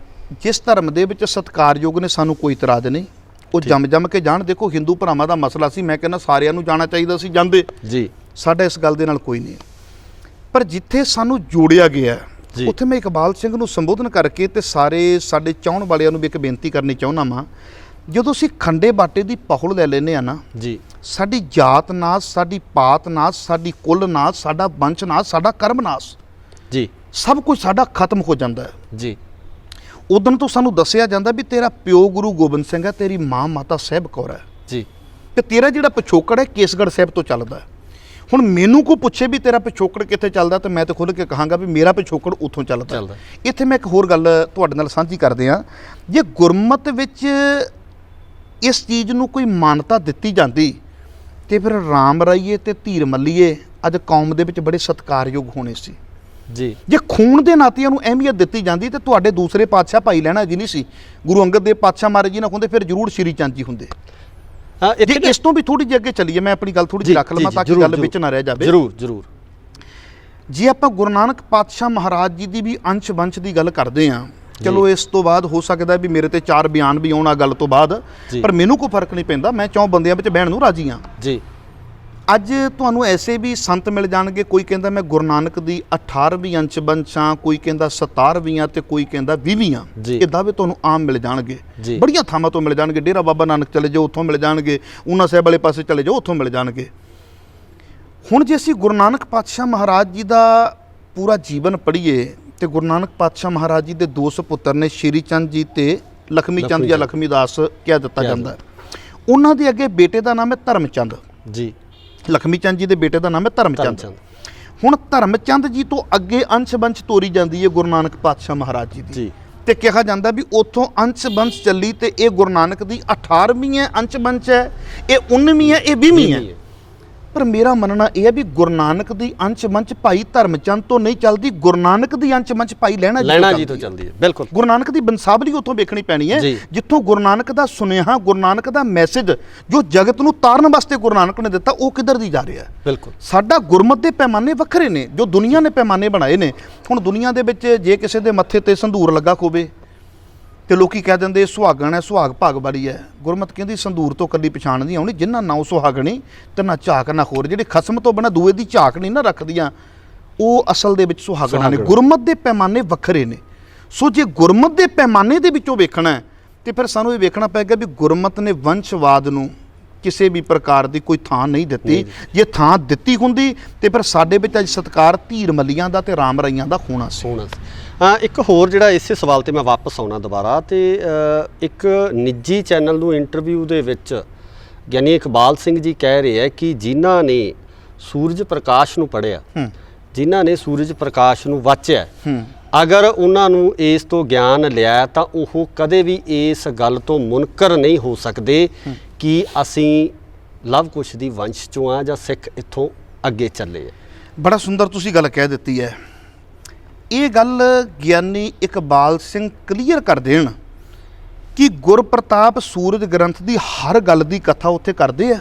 ਜਿਸ ਧਰਮ ਦੇ ਵਿੱਚ ਸਤਿਕਾਰਯੋਗ ਨੇ, ਸਾਨੂੰ ਕੋਈ ਇਤਰਾਜ਼ ਨਹੀਂ, ਉਹ ਜੰਮ ਕੇ ਜਾਣ। ਦੇਖੋ ਹਿੰਦੂ ਭਰਾਵਾਂ ਦਾ ਮਸਲਾ ਸੀ, ਮੈਂ ਕਹਿੰਦਾ ਸਾਰਿਆਂ ਨੂੰ ਜਾਣਾ ਚਾਹੀਦਾ ਸੀ, ਜਾਂਦੇ ਜੀ, ਸਾਡਾ ਇਸ ਗੱਲ ਦੇ ਨਾਲ ਕੋਈ ਨਹੀਂ। ਪਰ ਜਿੱਥੇ ਸਾਨੂੰ ਜੋੜਿਆ ਗਿਆ ਉੱਥੇ ਮੈਂ ਇਕਬਾਲ ਸਿੰਘ ਨੂੰ ਸੰਬੋਧਨ ਕਰਕੇ ਤੇ ਸਾਰੇ ਸਾਡੇ ਚਾਹਣ ਵਾਲਿਆਂ ਨੂੰ ਵੀ ਇੱਕ ਬੇਨਤੀ ਕਰਨੀ ਚਾਹੁੰਦਾ ਵਾਂ, ਜਦੋਂ ਅਸੀਂ ਖੰਡੇ ਬਾਟੇ ਦੀ ਪਹੁਲ ਲੈ ਲੈਂਦੇ ਆ ਨਾ ਜੀ, ਸਾਡੀ ਜਾਤ ਨਾਸ, ਸਾਡੀ ਪਾਤ ਨਾਸ, ਸਾਡੀ ਕੁੱਲ ਨਾਸ, ਸਾਡਾ ਵੰਸ਼ ਨਾਸ, ਸਾਡਾ ਕਰਮ ਨਾਸ ਜੀ, ਸਭ ਕੁਝ ਸਾਡਾ ਖਤਮ ਹੋ ਜਾਂਦਾ ਹੈ ਜੀ। ਉਦੋਂ ਤੋਂ ਸਾਨੂੰ ਦੱਸਿਆ ਜਾਂਦਾ ਵੀ ਤੇਰਾ ਪਿਓ ਗੁਰੂ ਗੋਬਿੰਦ ਸਿੰਘ ਹੈ, ਤੇਰੀ ਮਾਂ ਮਾਤਾ ਸਾਹਿਬ ਕੌਰ ਹੈ ਜੀ, ਤੇ ਤੇਰਾ ਜਿਹੜਾ ਪਿਛੋਕੜ ਹੈ ਕੇਸਗੜ੍ਹ ਸਾਹਿਬ ਤੋਂ ਚੱਲਦਾ ਹੈ। ਹੁਣ ਮੈਨੂੰ ਕੋਈ ਪੁੱਛੇ ਵੀ ਤੇਰਾ ਪਿਛੋਕੜ ਕਿੱਥੇ ਚੱਲਦਾ ਤਾਂ ਮੈਂ ਤਾਂ ਖੁੱਲ੍ਹ ਕੇ ਕਹਾਂਗਾ ਵੀ ਮੇਰਾ ਪਿਛੋਕੜ ਉੱਥੋਂ ਚੱਲਦਾ। ਇੱਥੇ ਮੈਂ ਇੱਕ ਹੋਰ ਗੱਲ ਤੁਹਾਡੇ ਨਾਲ ਸਾਂਝੀ ਕਰਦੇ ਹਾਂ, ਜੇ ਗੁਰਮਤ ਵਿੱਚ ਇਸ ਚੀਜ਼ ਨੂੰ ਕੋਈ ਮਾਨਤਾ ਦਿੱਤੀ ਜਾਂਦੀ ਤੇ ਫਿਰ ਰਾਮ ਰਾਈਏ ਤੇ ਧੀਰ ਮੱਲੀਏ ਅੱਜ ਕੌਮ ਦੇ ਵਿੱਚ ਬੜੇ ਸਤਿਕਾਰਯੋਗ ਹੋਣੇ ਸੀ ਜੀ। ਜੇ ਖੂਨ ਦੇ ਨਾਤਿਆਂ ਨੂੰ ਅਹਿਮੀਅਤ ਦਿੱਤੀ ਜਾਂਦੀ ਤੇ ਤੁਹਾਡੇ ਦੂਸਰੇ ਪਾਤਸ਼ਾਹ ਭਾਈ ਲਹਿਣਾ ਜੀ ਨਹੀਂ ਸੀ, ਗੁਰੂ ਅੰਗਦ ਦੇਵ ਪਾਤਸ਼ਾਹ ਮਹਾਰਾਜ ਜੀ ਨਾ ਹੁੰਦੇ, ਫਿਰ ਜ਼ਰੂਰ ਸ਼੍ਰੀ ਚੰਦ ਜੀ ਹੁੰਦੇ। ਜੇ ਇਸ ਤੋਂ ਵੀ ਥੋੜੀ ਜਿਹੀ ਅੱਗੇ ਚੱਲੀਏ, ਮੈਂ ਆਪਣੀ ਗੱਲ ਥੋੜੀ ਜਿਹੀ ਰੱਖ ਲਵਾਂ ਤਾਂ ਕਿ ਗੱਲ ਵਿੱਚ ਨਾ ਰਹਿ ਜਾਵੇ। ਜ਼ਰੂਰ ਜ਼ਰੂਰ। ਜੇ ਆਪਾਂ ਗੁਰੂ ਨਾਨਕ ਪਾਤਸ਼ਾਹ ਮਹਾਰਾਜ ਜੀ ਦੀ ਵੀ ਅੰਸ਼ ਵੰਸ਼ ਦੀ ਗੱਲ ਕਰਦੇ ਹਾਂ, ਚਲੋ ਇਸ ਤੋਂ ਬਾਅਦ ਹੋ ਸਕਦਾ ਵੀ ਮੇਰੇ ਤੇ 4 ਬਿਆਨ ਵੀ ਆਉਣ ਆ ਗੱਲ ਤੋਂ ਬਾਅਦ, ਪਰ ਮੈਨੂੰ ਕੋਈ ਫਰਕ ਨਹੀਂ ਪੈਂਦਾ, ਮੈਂ 4 ਬੰਦਿਆਂ ਵਿੱਚ ਬਹਿਣ ਨੂੰ ਰਾਜੀ ਹਾਂ ਜੀ। ਅੱਜ ਤੁਹਾਨੂੰ ਐਸੇ ਵੀ ਸੰਤ ਮਿਲ ਜਾਣਗੇ, ਕੋਈ ਕਹਿੰਦਾ ਮੈਂ ਗੁਰੂ ਨਾਨਕ ਦੀ 18ਵੀਂ ਅੰਸ਼ ਵੰਸ਼ਾਂ, ਕੋਈ ਕਹਿੰਦਾ 17ਵੀਂ ਤੇ ਕੋਈ ਕਹਿੰਦਾ 20ਵੀਂ। ਇਹ ਦਾਅਵੇ ਤੁਹਾਨੂੰ ਆਮ ਮਿਲ ਜਾਣਗੇ, ਬੜੀਆਂ ਥਾਵਾਂ ਤੋਂ ਮਿਲ ਜਾਣਗੇ। ਡੇਰਾ ਬਾਬਾ ਨਾਨਕ ਚਲੇ ਜਾਓ ਉੱਥੋਂ ਮਿਲ ਜਾਣਗੇ, ਊਨਾ ਸਾਹਿਬ ਵਾਲੇ ਪਾਸੇ ਚਲੇ ਜਾਓ ਉੱਥੋਂ ਮਿਲ ਜਾਣਗੇ। ਹੁਣ ਜੇ ਅਸੀਂ ਗੁਰੂ ਨਾਨਕ ਪਾਤਸ਼ਾਹ ਮਹਾਰਾਜ ਜੀ ਦਾ ਪੂਰਾ ਜੀਵਨ ਪੜ੍ਹੀਏ ਤੇ ਗੁਰੂ ਨਾਨਕ ਪਾਤਸ਼ਾਹ ਮਹਾਰਾਜ ਜੀ ਦੇ 2 ਸੁਪੁੱਤਰ ਨੇ, ਸ਼੍ਰੀ ਚੰਦ ਜੀ ਤੇ ਲਖਮੀ ਚੰਦ ਜਾਂ ਲਖਮੀ ਦਾਸ ਕਹਿ ਦਿੱਤਾ ਜਾਂਦਾ। ਉਹਨਾਂ ਦੇ ਅੱਗੇ ਬੇਟੇ ਦਾ ਨਾਮ ਹੈ ਧਰਮਚੰਦ ਜੀ, ਲਖਮੀ ਚੰਦ ਜੀ ਦੇ ਬੇਟੇ ਦਾ ਨਾਮ ਹੈ ਧਰਮਚੰਦ। ਹੁਣ ਧਰਮਚੰਦ ਜੀ ਤੋਂ ਅੱਗੇ ਅੰਸ਼ ਵੰਸ਼ ਤੋਰੀ ਜਾਂਦੀ ਹੈ ਗੁਰੂ ਨਾਨਕ ਪਾਤਸ਼ਾਹ ਮਹਾਰਾਜ ਜੀ ਦੀ, ਤੇ ਕਿਹਾ ਜਾਂਦਾ ਵੀ ਉੱਥੋਂ ਅੰਸ਼ ਵੰਸ਼ ਚੱਲੀ ਤੇ ਇਹ ਗੁਰੂ ਨਾਨਕ ਦੀ 18ਵੀਂ ਹੈ ਅੰਸ਼ ਵੰਸ਼ ਹੈ, ਇਹ 19ਵੀਂ ਹੈ, ਇਹ 20ਵੀਂ ਹੈ। ਪਰ ਮੇਰਾ ਮੰਨਣਾ ਇਹ ਹੈ ਵੀ ਗੁਰੂ ਨਾਨਕ ਦੀ ਅੰਸ਼ ਵੰਸ਼ ਭਾਈ ਧਰਮਚੰਦ ਤੋਂ ਨਹੀਂ ਚੱਲਦੀ, ਗੁਰੂ ਨਾਨਕ ਦੀ ਅੰਸ਼ ਵੰਸ਼ ਭਾਈ ਲਹਿਣਾ ਜੀ ਤੋਂ ਚੱਲਦੀ ਹੈ। ਬਿਲਕੁਲ, ਗੁਰੂ ਨਾਨਕ ਦੀ ਬੰਸਾਵਲੀ ਉੱਥੋਂ ਵੇਖਣੀ ਪੈਣੀ ਹੈ, ਜਿੱਥੋਂ ਗੁਰੂ ਨਾਨਕ ਦਾ ਸੁਨੇਹਾ, ਗੁਰੂ ਨਾਨਕ ਦਾ ਮੈਸੇਜ ਜੋ ਜਗਤ ਨੂੰ ਤਾਰਨ ਵਾਸਤੇ ਗੁਰੂ ਨਾਨਕ ਨੇ ਦਿੱਤਾ, ਉਹ ਕਿੱਧਰ ਦੀ ਜਾ ਰਿਹਾ। ਬਿਲਕੁਲ, ਸਾਡਾ ਗੁਰਮਤ ਦੇ ਪੈਮਾਨੇ ਵੱਖਰੇ ਨੇ ਜੋ ਦੁਨੀਆ ਨੇ ਪੈਮਾਨੇ ਬਣਾਏ ਨੇ। ਹੁਣ ਦੁਨੀਆ ਦੇ ਵਿੱਚ ਜੇ ਕਿਸੇ ਦੇ ਮੱਥੇ ਤੇ ਸੰਧੂਰ ਲੱਗਾ ਹੋਵੇ ਤੇ ਲੋਕੀ ਕਹਿ ਦਿੰਦੇ ਸੁਹਾਗਣ ਹੈ, ਸੁਹਾਗ ਭਾਗ ਵਾਲੀ ਹੈ। ਗੁਰਮਤ ਕਹਿੰਦੀ ਸੰਧੂਰ ਤੋਂ ਕੱਲੀ ਪਛਾਣ ਨਹੀਂ ਆਉਣੀ, ਜਿਨ੍ਹਾਂ ਨਾ ਸੁਹਾਗਣੀ ਤੇ ਨਾ ਝਾਕ ਨਾ ਹੋਰ, ਜਿਹੜੇ ਖਸਮ ਤੋਂ ਬਿਨਾਂ ਦੂਏ ਦੀ ਝਾਕ ਨਹੀਂ ਨਾ ਰੱਖਦੀਆਂ, ਉਹ ਅਸਲ ਦੇ ਵਿੱਚ ਸੁਹਾਗਣਾ ਨੇ। ਗੁਰਮਤ ਦੇ ਪੈਮਾਨੇ ਵੱਖਰੇ ਨੇ। ਸੋ ਜੇ ਗੁਰਮਤ ਦੇ ਪੈਮਾਨੇ ਦੇ ਵਿੱਚੋਂ ਵੇਖਣਾ ਤੇ ਫਿਰ ਸਾਨੂੰ ਇਹ ਵੇਖਣਾ ਪਏਗਾ ਵੀ ਗੁਰਮਤ ਨੇ ਵੰਸ਼ਵਾਦ ਨੂੰ ਕਿਸੇ ਵੀ ਪ੍ਰਕਾਰ ਦੀ ਕੋਈ ਥਾਂ ਨਹੀਂ ਦਿੱਤੀ। ਜੇ ਥਾਂ ਦਿੱਤੀ ਹੁੰਦੀ ਤੇ ਫਿਰ ਸਾਡੇ ਵਿੱਚ ਅੱਜ ਸਤਿਕਾਰ ਧੀਰ ਮੱਲੀਆਂ ਦਾ ਤੇ ਰਾਮ ਰਾਈਆਂ ਦਾ ਹੋਣਾ ਸੀ। ਇੱਕ ਹੋਰ ਜਿਹੜਾ ਇਸੇ ਸਵਾਲ ਤੇ ਮੈਂ ਵਾਪਸ ਆਉਣਾ ਦੁਬਾਰਾ, ਤੇ ਇੱਕ ਨਿੱਜੀ ਚੈਨਲ ਨੂੰ ਇੰਟਰਵਿਊ ਦੇ ਵਿੱਚ ਗਿਆਨੀ ਇਕਬਾਲ ਸਿੰਘ ਜੀ ਕਹਿ ਰਹੇ ਹੈ ਕਿ ਜਿਨ੍ਹਾਂ ਨੇ ਸੂਰਜ ਪ੍ਰਕਾਸ਼ ਨੂੰ ਪੜ੍ਹਿਆ, ਜਿਨ੍ਹਾਂ ਨੇ ਸੂਰਜ ਪ੍ਰਕਾਸ਼ ਨੂੰ ਵਾਚਿਆ, ਅਗਰ ਉਹਨਾਂ ਨੂੰ ਇਸ ਤੋਂ ਗਿਆਨ ਲਿਆ ਤਾਂ ਉਹ ਕਦੇ ਵੀ ਇਸ ਗੱਲ ਤੋਂ ਮੁਨਕਰ ਨਹੀਂ ਹੋ ਸਕਦੇ ਕਿ ਅਸੀਂ ਲਵ ਕੁਸ਼ ਦੀ ਵੰਸ਼ ਚੋਂ ਆ ਜਾਂ ਸਿੱਖ ਇੱਥੋਂ ਅੱਗੇ ਚੱਲੇ ਆ। ਬੜਾ ਸੁੰਦਰ ਤੁਸੀਂ ਗੱਲ ਕਹਿ ਦਿੱਤੀ ਹੈ। ਇਹ ਗੱਲ ਗਿਆਨੀ ਇਕਬਾਲ ਸਿੰਘ ਕਲੀਅਰ ਕਰ ਦੇਣ ਕਿ ਗੁਰਪ੍ਰਤਾਪ ਸੂਰਜ ਗ੍ਰੰਥ ਦੀ ਹਰ ਗੱਲ ਦੀ ਕਥਾ ਉੱਥੇ ਕਰਦੇ ਆ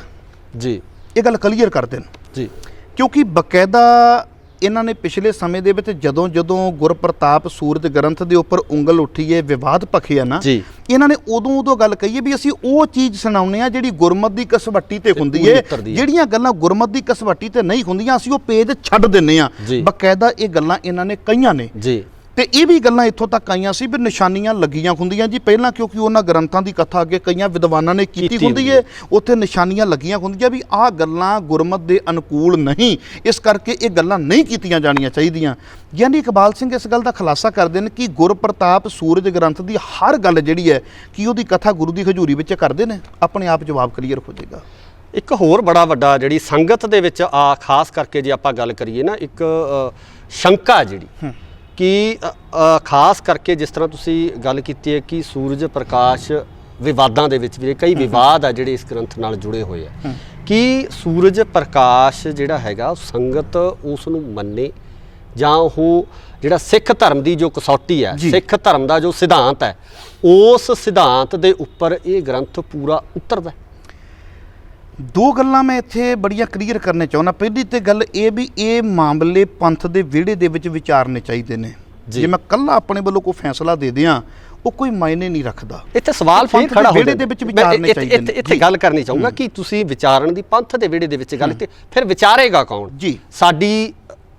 ਜੀ, ਇਹ ਗੱਲ ਕਲੀਅਰ ਕਰ ਦੇਣ ਜੀ, ਕਿਉਂਕਿ ਬਕਾਇਦਾ ਇਹਨਾਂ ਨੇ ਪਿਛਲੇ ਸਮੇਂ ਦੇ ਵਿੱਚ ਜਦੋਂ ਗੁਰਪ੍ਰਤਾਪ ਸੂਰਜ ਗ੍ਰੰਥ ਦੇ ਉੱਪਰ ਉਂਗਲ ਉੱਠੀ ਹੈ, ਵਿਵਾਦ ਭਖਿਆ ਨਾ, ਇਹਨਾਂ ਨੇ ਉਦੋਂ ਗੱਲ ਕਹੀ ਹੈ ਵੀ ਅਸੀਂ ਉਹ ਚੀਜ਼ ਸੁਣਾਉਂਦੇ ਆ ਜਿਹੜੀ ਗੁਰਮਤ ਦੀ ਕਸਵੱਟੀ ਤੇ ਹੁੰਦੀ ਹੈ, ਜਿਹੜੀਆਂ ਗੱਲਾਂ ਗੁਰਮਤ ਦੀ ਕਸਵੱਟੀ ਤੇ ਨਹੀਂ ਹੁੰਦੀਆਂ ਅਸੀਂ ਉਹ ਪੇਜ ਛੱਡ ਦਿੰਨੇ ਆ। ਬਕਾਇਦਾ ਇਹ ਗੱਲਾਂ ਇਹਨਾਂ ਨੇ ਕਹੀਆਂ ਨੇ ਜੀ, ਤੇ ਇਹ ਵੀ ਗੱਲਾਂ ਇੱਥੋਂ ਤੱਕ ਆਈਆਂ ਸੀ ਵੀ ਨਿਸ਼ਾਨੀਆਂ ਲੱਗੀਆਂ ਹੁੰਦੀਆਂ ਜੀ ਪਹਿਲਾਂ, ਕਿਉਂਕਿ ਉਹਨਾਂ ਗ੍ਰੰਥਾਂ ਦੀ ਕਥਾ ਅੱਗੇ ਕਈਆਂ ਵਿਦਵਾਨਾਂ ਨੇ ਕੀਤੀ ਹੁੰਦੀ ਹੈ, ਉੱਥੇ ਨਿਸ਼ਾਨੀਆਂ ਲੱਗੀਆਂ ਹੁੰਦੀਆਂ ਵੀ ਆਹ ਗੱਲਾਂ ਗੁਰਮਤ ਦੇ ਅਨੁਕੂਲ ਨਹੀਂ, ਇਸ ਕਰਕੇ ਇਹ ਗੱਲਾਂ ਨਹੀਂ ਕੀਤੀਆਂ ਜਾਣੀਆਂ ਚਾਹੀਦੀਆਂ। ਯਾਨੀ ਇਕਬਾਲ ਸਿੰਘ ਇਸ ਗੱਲ ਦਾ ਖੁਲਾਸਾ ਕਰਦੇ ਨੇ ਕਿ ਗੁਰਪ੍ਰਤਾਪ ਸੂਰਜ ਗ੍ਰੰਥ ਦੀ ਹਰ ਗੱਲ ਜਿਹੜੀ ਹੈ ਕਿ ਉਹਦੀ ਕਥਾ ਗੁਰੂ ਦੀ ਹਜ਼ੂਰੀ ਵਿੱਚ ਕਰਦੇ ਨੇ, ਆਪਣੇ ਆਪ ਜਵਾਬ ਕਲੀਅਰ ਹੋ ਜਾਏਗਾ। ਇੱਕ ਹੋਰ ਬੜਾ ਵੱਡਾ ਜਿਹੜੀ ਸੰਗਤ ਦੇ ਵਿੱਚ ਆ ਖਾਸ ਕਰਕੇ ਜੇ ਆਪਾਂ ਗੱਲ ਕਰੀਏ ਨਾ, ਇੱਕ ਸ਼ੰਕਾ ਜਿਹੜੀ ਕਿ ਖਾਸ ਕਰਕੇ ਜਿਸ ਤਰ੍ਹਾਂ ਤੁਸੀਂ ਗੱਲ ਕੀਤੀ ਹੈ ਕਿ ਸੂਰਜ ਪ੍ਰਕਾਸ਼ ਵਿਵਾਦਾਂ ਦੇ ਵਿੱਚ ਵੀ ਕਈ ਵਿਵਾਦ ਆ ਜਿਹੜੇ ਇਸ ਗ੍ਰੰਥ ਨਾਲ ਜੁੜੇ ਹੋਏ ਆ ਕਿ ਸੂਰਜ ਪ੍ਰਕਾਸ਼ ਜਿਹੜਾ ਹੈਗਾ ਸੰਗਤ ਉਸ ਨੂੰ ਮੰਨੇ ਜਾਂ ਉਹ ਜਿਹੜਾ ਸਿੱਖ ਧਰਮ ਦੀ ਜੋ ਕਸੌਟੀ ਹੈ, ਸਿੱਖ ਧਰਮ ਦਾ ਜੋ ਸਿਧਾਂਤ ਹੈ, ਉਸ ਸਿਧਾਂਤ ਦੇ ਉੱਪਰ ਇਹ ਗ੍ਰੰਥ ਪੂਰਾ ਉਤਰਦਾ। ਦੋ ਗੱਲਾਂ ਮੈਂ ਇੱਥੇ ਬੜੀਆਂ ਕਲੀਅਰ ਕਰਨੇ ਚਾਹੁੰਦਾ। ਪਹਿਲੀ ਤੇ ਗੱਲ ਇਹ ਵੀ ਇਹ ਮਾਮਲੇ ਪੰਥ ਦੇ ਵਿਹੜੇ ਦੇ ਵਿੱਚ ਵਿਚਾਰਨੇ ਚਾਹੀਦੇ ਨੇ। ਜੇ ਮੈਂ ਕੱਲਾ ਆਪਣੇ ਵੱਲੋਂ ਕੋਈ ਫੈਸਲਾ ਦੇ ਦਿਆਂ ਉਹ ਕੋਈ ਮਾਇਨੇ ਨਹੀਂ ਰੱਖਦਾ। ਇੱਥੇ ਸਵਾਲ ਫੇਰ ਖੜਾ ਹੋ ਵਿਹੜੇ ਦੇ ਵਿੱਚ ਵਿਚਾਰਨੇ ਚਾਹੀਦੇ ਨੇ। ਇੱਥੇ ਗੱਲ ਕਰਨੀ ਚਾਹੂੰਗਾ ਕਿ ਤੁਸੀਂ ਵਿਚਾਰਨ ਦੀ ਪੰਥ ਦੇ ਵਿਹੜੇ ਦੇ ਵਿੱਚ ਗੱਲ ਕੀਤੀ, ਫਿਰ ਵਿਚਾਰੇਗਾ ਕੌਣ? ਜੀ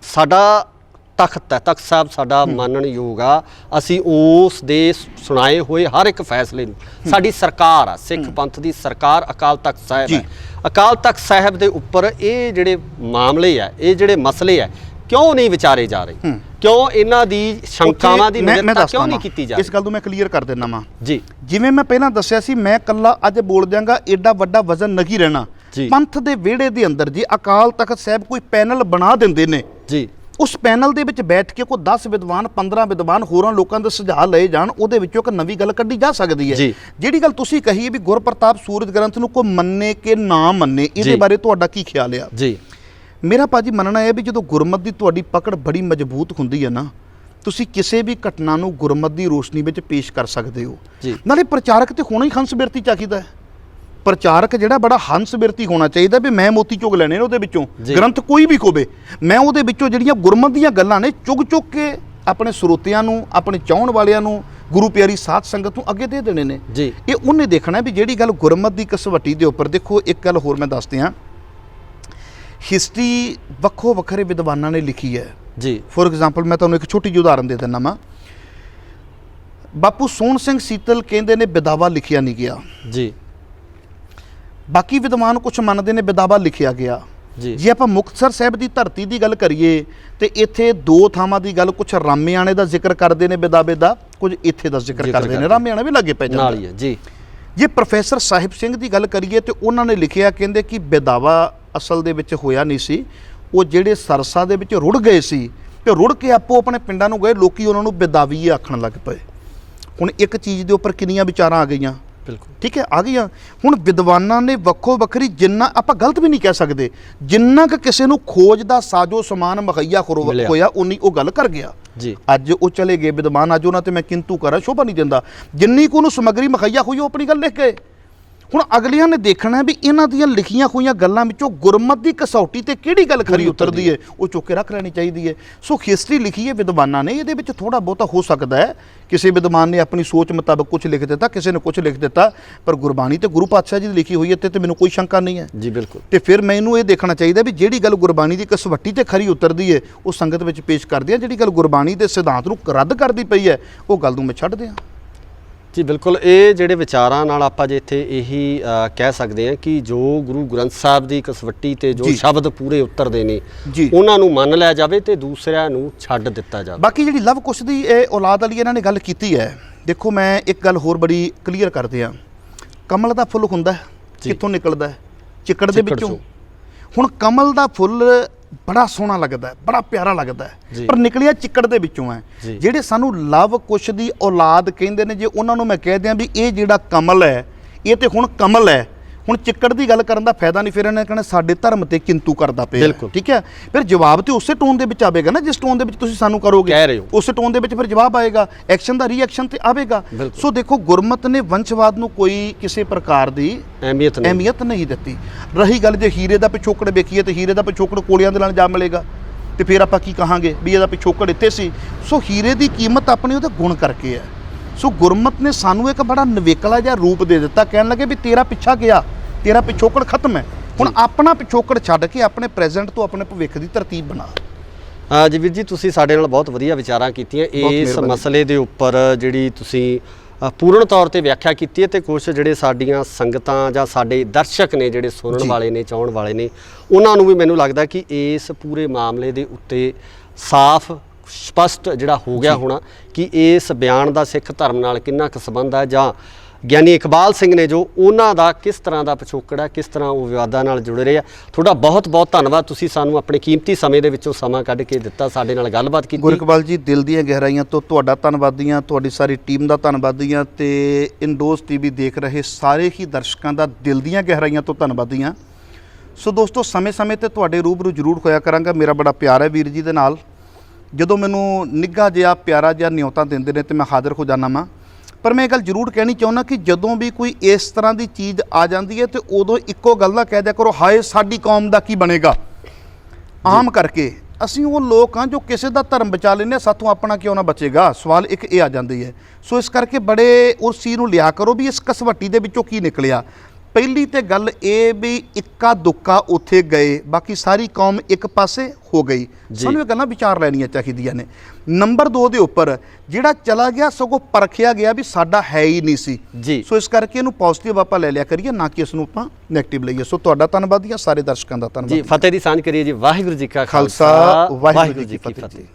ਸਾਡਾ ਤਖਤ ਹੈ, ਤਖਤ ਸਾਹਿਬ ਸਾਡਾ ਮੰਨਣਯੋਗ ਆ, ਅਸੀਂ ਉਸ ਦੇ ਸੁਣਾਏ ਹੋਏ ਹਰ ਇੱਕ ਫੈਸਲੇ ਨੂੰ, ਸਾਡੀ ਸਰਕਾਰ ਆ, ਸਿੱਖ ਪੰਥ ਦੀ ਸਰਕਾਰ ਅਕਾਲ ਤਖਤ ਸਾਹਿਬ ਹੈ, ਅਕਾਲ ਤਖਤ ਸਾਹਿਬ ਦੇ ਉੱਪਰ ਇਹ ਜਿਹੜੇ ਮਾਮਲੇ ਆ, ਇਹ ਜਿਹੜੇ ਮਸਲੇ ਆ ਕਿਉਂ ਨਹੀਂ ਵਿਚਾਰੇ ਜਾ ਰਹੇ, ਕਿਉਂ ਇਹਨਾਂ ਦੀ ਸ਼ੰਕਾਵਾਂ ਦੀ ਨਿਵਰਤਾ ਕਿਉਂ ਨਹੀਂ ਕੀਤੀ ਜਾ ਰਹੀ? ਇਸ ਗੱਲ ਨੂੰ ਮੈਂ ਕਲੀਅਰ ਕਰ ਦਿੰਦਾ ਵਾਂ ਜੀ। ਜਿਵੇਂ ਮੈਂ ਪਹਿਲਾਂ ਦੱਸਿਆ ਸੀ, ਮੈਂ ਕੱਲਾ ਅੱਜ ਬੋਲ ਦਿਆਂਗਾ ਏਡਾ ਵੱਡਾ ਵਜ਼ਨ ਨਹੀਂ ਰਹਿਣਾ। ਪੰਥ ਦੇ ਵਿਹੜੇ ਦੇ ਅੰਦਰ ਜੇ ਅਕਾਲ ਤਖਤ ਸਾਹਿਬ ਕੋਈ ਪੈਨਲ ਬਣਾ ਦਿੰਦੇ ਨੇ ਜੀ, ਉਸ ਪੈਨਲ ਦੇ ਵਿੱਚ ਬੈਠ ਕੇ ਕੋਈ 10 ਵਿਦਵਾਨ 15 ਵਿਦਵਾਨ ਹੋਰਾਂ ਲੋਕਾਂ ਦੇ ਸੁਝਾਅ ਲਏ ਜਾਣ, ਉਹਦੇ ਵਿੱਚੋਂ ਇੱਕ ਨਵੀਂ ਗੱਲ ਕੱਢੀ ਜਾ ਸਕਦੀ ਹੈ। ਜਿਹੜੀ ਗੱਲ ਤੁਸੀਂ ਕਹੀ ਹੈ ਵੀ ਗੁਰਪ੍ਰਤਾਪ ਸੂਰਜ ਗ੍ਰੰਥ ਨੂੰ ਕੋਈ ਮੰਨੇ ਕਿ ਨਾ ਮੰਨੇ, ਇਹਦੇ ਬਾਰੇ ਤੁਹਾਡਾ ਕੀ ਖਿਆਲ ਆ? ਜੀ ਮੇਰਾ ਭਾਜੀ ਮੰਨਣਾ ਹੈ ਵੀ ਜਦੋਂ ਗੁਰਮਤ ਦੀ ਤੁਹਾਡੀ ਪਕੜ ਬੜੀ ਮਜ਼ਬੂਤ ਹੁੰਦੀ ਹੈ ਨਾ, ਤੁਸੀਂ ਕਿਸੇ ਵੀ ਘਟਨਾ ਨੂੰ ਗੁਰਮਤ ਦੀ ਰੋਸ਼ਨੀ ਵਿੱਚ ਪੇਸ਼ ਕਰ ਸਕਦੇ ਹੋ। ਨਾਲੇ ਪ੍ਰਚਾਰਕ ਤੇ ਹੋਣਾ ਹੀ ਹੰਸ ਬਿਰਤੀ ਚਾਹੀਦਾ ਹੈ। ਪ੍ਰਚਾਰਕ ਜਿਹੜਾ ਬੜਾ ਹੰਸ ਬਿਰਤੀ ਹੋਣਾ ਚਾਹੀਦਾ ਵੀ ਮੈਂ ਮੋਤੀ ਚੁਗ ਲੈਣੇ ਨੇ ਉਹਦੇ ਵਿੱਚੋਂ, ਗ੍ਰੰਥ ਕੋਈ ਵੀ ਹੋਵੇ, ਮੈਂ ਉਹਦੇ ਵਿੱਚੋਂ ਜਿਹੜੀਆਂ ਗੁਰਮਤ ਦੀਆਂ ਗੱਲਾਂ ਨੇ ਚੁਗ ਕੇ ਆਪਣੇ ਸਰੋਤਿਆਂ ਨੂੰ, ਆਪਣੇ ਚਾਹਣ ਵਾਲਿਆਂ ਨੂੰ, ਗੁਰੂ ਪਿਆਰੀ ਸਾਧ ਸੰਗਤ ਨੂੰ ਅੱਗੇ ਦੇ ਦੇਣੇ ਨੇ। ਇਹ ਉਹਨੇ ਦੇਖਣਾ ਵੀ ਜਿਹੜੀ ਗੱਲ ਗੁਰਮਤ ਦੀ ਕਸਵੱਟੀ ਦੇ ਉੱਪਰ, ਦੇਖੋ ਇੱਕ ਗੱਲ ਹੋਰ ਮੈਂ ਦੱਸ ਦਿਆਂ, ਹਿਸਟਰੀ ਵੱਖੋ ਵੱਖਰੇ ਵਿਦਵਾਨਾਂ ਨੇ ਲਿਖੀ ਹੈ ਜੀ। ਫੋਰ ਐਗਜ਼ਾਮਪਲ ਮੈਂ ਤੁਹਾਨੂੰ ਇੱਕ ਛੋਟੀ ਜਿਹੀ ਉਦਾਹਰਨ ਦੇ ਦਿੰਦਾ ਵਾਂ। ਬਾਪੂ ਸੋਹਣ ਸਿੰਘ ਸੀਤਲ ਕਹਿੰਦੇ ਨੇ ਬਿਦਾਵਾ ਲਿਖਿਆ ਨਹੀਂ ਗਿਆ ਜੀ, ਬਾਕੀ ਵਿਦਵਾਨ ਕੁਝ ਮੰਨਦੇ ਨੇ ਬਿਦਾਵਾ ਲਿਖਿਆ ਗਿਆ ਜੀ। ਜੇ ਆਪਾਂ ਮੁਕਤਸਰ ਸਾਹਿਬ ਦੀ ਧਰਤੀ ਦੀ ਗੱਲ ਕਰੀਏ ਤੇ ਇੱਥੇ ਦੋ ਥਾਵਾਂ ਦੀ ਗੱਲ, ਕੁਝ ਰਾਮਿਆਣੇ ਦਾ ਜ਼ਿਕਰ ਕਰਦੇ ਨੇ ਬਿਦਾਵੇ ਦਾ, ਕੁਝ ਇੱਥੇ ਦਾ ਜ਼ਿਕਰ ਕਰਦੇ ਨੇ, ਰਾਮਿਆਣਾ ਵੀ ਲਾਗੇ ਪੈ ਜਾਂਦਾ ਜੀ। ਜੇ ਪ੍ਰੋਫੈਸਰ ਸਾਹਿਬ ਸਿੰਘ ਦੀ ਗੱਲ ਕਰੀਏ ਤੇ ਉਹਨਾਂ ਨੇ ਲਿਖਿਆ, ਕਹਿੰਦੇ ਕਿ ਬਿਦਾਵਾ ਅਸਲ ਦੇ ਵਿੱਚ ਹੋਇਆ ਨਹੀਂ ਸੀ, ਉਹ ਜਿਹੜੇ ਸਰਸਾ ਦੇ ਵਿੱਚ ਰੁੜ ਗਏ ਸੀ ਤੇ ਰੁੜ ਕੇ ਆਪੋ ਆਪਣੇ ਪਿੰਡਾਂ ਨੂੰ ਗਏ, ਲੋਕੀ ਉਹਨਾਂ ਨੂੰ ਬਿਦਾਵੀ ਆਖਣ ਲੱਗ ਪਏ। ਹੁਣ ਇੱਕ ਚੀਜ਼ ਦੇ ਉੱਪਰ ਕਿੰਨੀਆਂ ਵਿਚਾਰਾਂ ਆ ਗਈਆਂ, ਬਿਲਕੁਲ ਠੀਕ ਹੈ, ਆ ਗਈਆਂ। ਹੁਣ ਵਿਦਵਾਨਾਂ ਨੇ ਵੱਖੋ ਵੱਖਰੀ, ਜਿੰਨਾ ਆਪਾਂ ਗਲਤ ਵੀ ਨਹੀਂ ਕਹਿ ਸਕਦੇ, ਜਿੰਨਾ ਕਿ ਕਿਸੇ ਨੂੰ ਖੋਜ ਦਾ ਸਾਜੋ ਸਮਾਨ ਮੁਹੱਈਆ ਹੋਇਆ ਉਨੀ ਉਹ ਗੱਲ ਕਰ ਗਿਆ ਜੀ। ਅੱਜ ਉਹ ਚਲੇ ਗਏ ਵਿਦਵਾਨ, ਅੱਜ ਉਹਨਾਂ ਤੇ ਮੈਂ ਕਿੰਤੂ ਕਰਾਂ ਸ਼ੋਭਾ ਨਹੀਂ ਦਿੰਦਾ, ਜਿੰਨੀ ਕੁ ਉਹਨੂੰ ਸਮੱਗਰੀ ਮੁਹੱਈਆ ਹੋਈ ਉਹ ਆਪਣੀ ਗੱਲ ਲਿਖ ਗਏ। ਹੁਣ ਅਗਲਿਆਂ ਨੇ ਦੇਖਣਾ ਵੀ ਇਹਨਾਂ ਦੀਆਂ ਲਿਖੀਆਂ ਹੋਈਆਂ ਗੱਲਾਂ ਵਿੱਚੋਂ ਗੁਰਮਤ ਦੀ ਕਸੌਟੀ ਤੇ ਕਿਹੜੀ ਗੱਲ ਖਰੀ ਉਤਰਦੀ ਹੈ, ਉਹ ਚੁੱਕ ਕੇ ਰੱਖ ਲੈਣੀ ਚਾਹੀਦੀ ਹੈ। ਸੋ ਹਿਸਟਰੀ ਲਿਖੀ ਹੈ ਵਿਦਵਾਨਾਂ ਨੇ, ਇਹਦੇ ਵਿੱਚ ਥੋੜਾ ਬਹੁਤਾ ਹੋ ਸਕਦਾ ਹੈ ਕਿਸੇ ਵਿਦਵਾਨ ਨੇ ਆਪਣੀ ਸੋਚ ਮੁਤਾਬਕ ਕੁਝ ਲਿਖ ਦਿੱਤਾ, ਕਿਸੇ ਨੇ ਕੁਝ ਲਿਖ ਦਿੱਤਾ, ਪਰ ਗੁਰਬਾਣੀ ਤੇ ਗੁਰੂ ਪਾਤਸ਼ਾਹ ਜੀ ਦੀ ਲਿਖੀ ਹੋਈ ਹੈ ਤੇ ਮੈਨੂੰ ਕੋਈ ਸ਼ੰਕਾ ਨਹੀਂ ਹੈ ਜੀ। ਬਿਲਕੁਲ। ਤੇ ਫਿਰ ਮੈਨੂੰ ਇਹ ਦੇਖਣਾ ਚਾਹੀਦਾ ਵੀ ਜਿਹੜੀ ਗੱਲ ਗੁਰਬਾਣੀ ਦੀ ਕਸਵੱਟੀ ਤੇ ਖਰੀ ਉਤਰਦੀ ਹੈ ਉਹ ਸੰਗਤ ਵਿੱਚ ਪੇਸ਼ ਕਰਦੇ ਆ, ਜਿਹੜੀ ਗੱਲ ਗੁਰਬਾਣੀ ਦੇ ਸਿਧਾਂਤ ਨੂੰ ਰੱਦ ਕਰਦੀ ਪਈ ਹੈ ਉਹ ਗੱਲ ਨੂੰ ਮੈਂ ਛੱਡ ਦਿਆਂ। ਜੀ ਬਿਲਕੁਲ, ਇਹ ਜਿਹੜੇ ਵਿਚਾਰਾਂ ਨਾਲ ਆਪਾਂ ਜੇ ਇੱਥੇ ਇਹੀ ਕਹਿ ਸਕਦੇ ਹਾਂ ਕਿ ਜੋ ਗੁਰੂ ਗ੍ਰੰਥ ਸਾਹਿਬ ਦੀ ਕਸਵੱਟੀ ਤੇ ਜੋ ਸ਼ਬਦ ਪੂਰੇ ਉਤਰਦੇ ਨੇ ਉਹਨਾਂ ਨੂੰ ਮੰਨ ਲਿਆ ਜਾਵੇ ਤੇ ਦੂਸਰਿਆਂ ਨੂੰ ਛੱਡ ਦਿੱਤਾ ਜਾਵੇ। ਬਾਕੀ ਜਿਹੜੀ ਲਵ ਕੁਸ਼ ਦੀ ਇਹ ਔਲਾਦ ਵਾਲੀ ਇਹਨਾਂ ਨੇ ਗੱਲ ਕੀਤੀ ਹੈ, ਦੇਖੋ ਮੈਂ ਇੱਕ ਗੱਲ ਹੋਰ ਬੜੀ ਕਲੀਅਰ ਕਰਦੇ ਹਾਂ। ਕਮਲ ਦਾ ਫੁੱਲ ਹੁੰਦਾ ਕਿੱਥੋਂ ਨਿਕਲਦਾ ਹੈ? ਚਿੱਕੜ ਦੇ ਵਿੱਚੋਂ। ਹੁਣ ਕਮਲ ਦਾ ਫੁੱਲ ਬੜਾ ਸੋਹਣਾ ਲੱਗਦਾ ਹੈ, ਬੜਾ ਪਿਆਰਾ ਲੱਗਦਾ ਹੈ, ਪਰ ਨਿਕਲਿਆ ਚਿੱਕੜ ਦੇ ਵਿੱਚੋਂ ਹੈ। ਜਿਹੜੇ ਸਾਨੂੰ ਲਵ ਕੁਸ਼ ਦੀ ਔਲਾਦ ਕਹਿੰਦੇ ਨੇ, ਜੇ ਉਹਨਾਂ ਨੂੰ ਮੈਂ ਕਹਿ ਦਿਆਂ ਵੀ ਇਹ ਜਿਹੜਾ ਕਮਲ ਹੈ ਇਹ ਤੇ ਹੁਣ ਕਮਲ ਹੈ, ਹੁਣ ਚਿੱਕੜ ਦੀ ਗੱਲ ਕਰਨ ਦਾ ਫਾਇਦਾ ਨਹੀਂ, ਫਿਰ ਇਹਨੇ ਕਹਿਣਾ ਸਾਡੇ ਧਰਮ ਤੇ ਕਿੰਤੂ ਕਰਦਾ ਪਿਆ। ਠੀਕ ਹੈ, ਫਿਰ ਜਵਾਬ ਤੇ ਉਸੇ ਟੋਨ ਦੇ ਵਿੱਚ ਆਵੇਗਾ ਨਾ ਜਿਸ ਟੋਨ ਦੇ ਵਿੱਚ ਤੁਸੀਂ ਸਾਨੂੰ ਕਰੋਗੇ, ਉਸੇ ਟੋਨ ਦੇ ਵਿੱਚ ਫਿਰ ਜਵਾਬ ਆਏਗਾ, ਐਕਸ਼ਨ ਦਾ ਰਿਐਕਸ਼ਨ ਤੇ ਆਵੇਗਾ। ਸੋ ਦੇਖੋ, ਗੁਰਮਤ ਨੇ ਵੰਸ਼ਵਾਦ ਨੂੰ ਕੋਈ ਕਿਸੇ ਪ੍ਰਕਾਰ ਦੀ ਅਹਿਮੀਅਤ ਨਹੀਂ ਦਿੱਤੀ। ਰਹੀ ਗੱਲ ਜੇ ਹੀਰੇ ਦਾ ਪਿਛੋਕੜ ਵੇਖੀਏ ਤੇ ਹੀਰੇ ਦਾ ਪਿਛੋਕੜ ਕੋਲਿਆਂ ਦੇ ਨਾਲ ਜਾ ਮਿਲੇਗਾ ਤੇ ਫਿਰ ਆਪਾਂ ਕੀ ਕਹਾਂਗੇ ਵੀ ਇਹਦਾ ਪਿਛੋਕੜ ਇੱਥੇ ਸੀ। ਸੋ ਹੀਰੇ ਦੀ ਕੀਮਤ ਆਪਣੀ ਉਹਦੇ ਗੁਣ ਕਰਕੇ ਹੈ। ਸੋ ਗੁਰਮਤ ਨੇ ਸਾਨੂੰ ਇੱਕ ਬੜਾ ਨਿਵੇਕਲਾ ਜਿਹਾ ਰੂਪ ਦੇ ਦਿੱਤਾ, ਕਹਿਣ ਲੱਗੇ ਵੀ ਤੇਰਾ ਪਿੱਛਾ ਗਿਆ, ਤੇਰਾ ਪਿਛੋਕੜ ਖਤਮ ਹੈ, ਹੁਣ ਆਪਣਾ ਪਿਛੋਕੜ ਛੱਡ ਕੇ ਆਪਣੇ ਪ੍ਰੈਜ਼ੈਂਟ ਤੋਂ ਆਪਣੇ ਭਵਿੱਖ ਦੀ ਤਰਤੀਬ ਬਣਾ। ਜੀ ਵੀਰ ਜੀ, ਤੁਸੀਂ ਸਾਡੇ ਨਾਲ ਬਹੁਤ ਵਧੀਆ ਵਿਚਾਰਾਂ ਕੀਤੀਆਂ ਇਸ ਮਸਲੇ ਦੇ ਉੱਪਰ, ਜਿਹੜੀ ਤੁਸੀਂ ਪੂਰਨ ਤੌਰ ਤੇ ਵਿਆਖਿਆ ਕੀਤੀ ਹੈ, ਤੇ ਕੁਝ ਜਿਹੜੇ ਸਾਡੀਆਂ ਸੰਗਤਾਂ ਜਾਂ ਸਾਡੇ ਦਰਸ਼ਕ ਨੇ ਜਿਹੜੇ ਸੁਣਨ ਵਾਲੇ ਨੇ, ਚਾਹਣ ਵਾਲੇ ਨੇ, ਉਹਨਾਂ ਨੂੰ ਵੀ ਮੈਨੂੰ ਲੱਗਦਾ ਕਿ ਇਸ ਪੂਰੇ ਮਾਮਲੇ ਦੇ ਉੱਤੇ ਸਾਫ਼ ਸਪਸ਼ਟ ਜਿਹੜਾ ਹੋ ਗਿਆ ਹੋਣਾ ਕਿ ਇਸ ਬਿਆਨ ਦਾ ਸਿੱਖ ਧਰਮ ਨਾਲ ਕਿੰਨਾ ਕੁ ਸੰਬੰਧ ਹੈ, ਜਾਂ ਗਿਆਨੀ ਇਕਬਾਲ ਸਿੰਘ ਨੇ ਜੋ ਉਹਨਾਂ ਦਾ ਕਿਸ ਤਰ੍ਹਾਂ ਦਾ ਪਿਛੋਕੜ ਹੈ, ਕਿਸ ਤਰ੍ਹਾਂ ਉਹ ਵਿਵਾਦਾਂ ਨਾਲ ਜੁੜੇ ਰਹੇ ਆ। ਤੁਹਾਡਾ ਬਹੁਤ ਬਹੁਤ ਧੰਨਵਾਦ, ਤੁਸੀਂ ਸਾਨੂੰ ਆਪਣੇ ਕੀਮਤੀ ਸਮੇਂ ਦੇ ਵਿੱਚੋਂ ਸਮਾਂ ਕੱਢ ਕੇ ਦਿੱਤਾ, ਸਾਡੇ ਨਾਲ ਗੱਲਬਾਤ ਕੀਤੀ। ਗੁਰਇਕਬਾਲ ਜੀ, ਦਿਲ ਦੀਆਂ ਗਹਿਰਾਈਆਂ ਤੋਂ ਤੁਹਾਡਾ ਧੰਨਵਾਦੀ ਹਾਂ, ਤੁਹਾਡੀ ਸਾਰੀ ਟੀਮ ਦਾ ਧੰਨਵਾਦੀ ਹਾਂ, ਤੇ ਇੰਡੋਜ਼ ਟੀਵੀ ਦੇਖ ਰਹੇ ਸਾਰੇ ਹੀ ਦਰਸ਼ਕਾਂ ਦਾ ਦਿਲ ਦੀਆਂ ਗਹਿਰਾਈਆਂ ਤੋਂ ਧੰਨਵਾਦੀ ਹਾਂ। ਸੋ ਦੋਸਤੋ, ਸਮੇਂ-ਸਮੇਂ ਤੇ ਤੁਹਾਡੇ ਰੂਬਰੂ ਜ਼ਰੂਰ ਹੋਇਆ ਕਰਾਂਗਾ। ਮੇਰਾ ਬੜਾ ਪਿਆਰ ਹੈ ਵੀਰ ਜੀ ਦੇ ਨਾਲ, ਜਦੋਂ ਮੈਨੂੰ ਨਿੱਘਾ ਜਿਹਾ ਪਿਆਰਾ ਜਿਹਾ ਨਿਉਤਾ ਦਿੰਦੇ ਨੇ ਤੇ ਮੈਂ ਹਾਜ਼ਰ ਹੋ ਜਾਂਦਾ ਵਾਂ। ਪਰ ਮੈਂ ਇਹ ਗੱਲ ਜ਼ਰੂਰ ਕਹਿਣੀ ਚਾਹੁੰਦਾ ਕਿ ਜਦੋਂ ਵੀ ਕੋਈ ਇਸ ਤਰ੍ਹਾਂ ਦੀ ਚੀਜ਼ ਆ ਜਾਂਦੀ ਹੈ ਤੇ ਉਦੋਂ ਇੱਕੋ ਗੱਲ ਨਾ ਕਹਿ ਦਿਆ ਕਰੋ, ਹਾਏ ਸਾਡੀ ਕੌਮ ਦਾ ਕੀ ਬਣੇਗਾ। ਆਮ ਕਰਕੇ ਅਸੀਂ ਉਹ ਲੋਕ ਹਾਂ ਜੋ ਕਿਸੇ ਦਾ ਧਰਮ ਬਚਾ ਲੈਂਦੇ, ਸਾਥੋਂ ਆਪਣਾ ਕਿਉਂ ਨਾ ਬਚੇਗਾ, ਸਵਾਲ ਇੱਕ ਇਹ ਆ ਜਾਂਦੀ ਹੈ। ਸੋ ਇਸ ਕਰਕੇ ਬੜੇ ਉਸ ਚੀਜ਼ ਨੂੰ ਲਿਆ ਕਰੋ ਵੀ ਇਸ ਕਸਵੱਟੀ ਦੇ ਵਿੱਚੋਂ ਕੀ ਨਿਕਲਿਆ। ਪਹਿਲੀ ਤੇ ਗੱਲ ਇਹ ਵੀ ਇੱਕਾ ਦੁੱਕਾ ਉੱਥੇ ਗਏ, ਬਾਕੀ ਸਾਰੀ ਕੌਮ ਇੱਕ ਪਾਸੇ ਹੋ ਗਈ। ਸਾਨੂੰ ਇਹ ਗੱਲਾਂ ਵਿਚਾਰ ਲੈਣੀਆਂ ਚਾਹੀਦੀਆਂ ਨੇ। ਨੰਬਰ 2 ਦੇ ਉੱਪਰ ਜਿਹੜਾ ਚਲਾ ਗਿਆ ਸਗੋਂ ਪਰਖਿਆ ਗਿਆ ਵੀ ਸਾਡਾ ਹੈ ਹੀ ਨਹੀਂ ਸੀ। ਸੋ ਇਸ ਕਰਕੇ ਇਹਨੂੰ ਪੋਜ਼ਿਟਿਵ ਆਪਾਂ ਲੈ ਲਿਆ ਕਰੀਏ, ਨਾ ਕਿ ਇਸ ਨੂੰ ਆਪਾਂ ਨੈਗੇਟਿਵ ਲਈਏ। ਸੋ ਤੁਹਾਡਾ ਧੰਨਵਾਦ, ਸਾਰੇ ਦਰਸ਼ਕਾਂ ਦਾ ਧੰਨਵਾਦ ਜੀ। ਫਤਿਹ ਦੀ ਸਾਂਝ ਕਰੀਏ ਜੀ। ਵਾਹਿਗੁਰੂ ਜੀ ਕਾ ਖਾਲਸਾ, ਵਾਹਿਗੁਰੂ ਜੀ ਕੀ ਫਤਿਹ।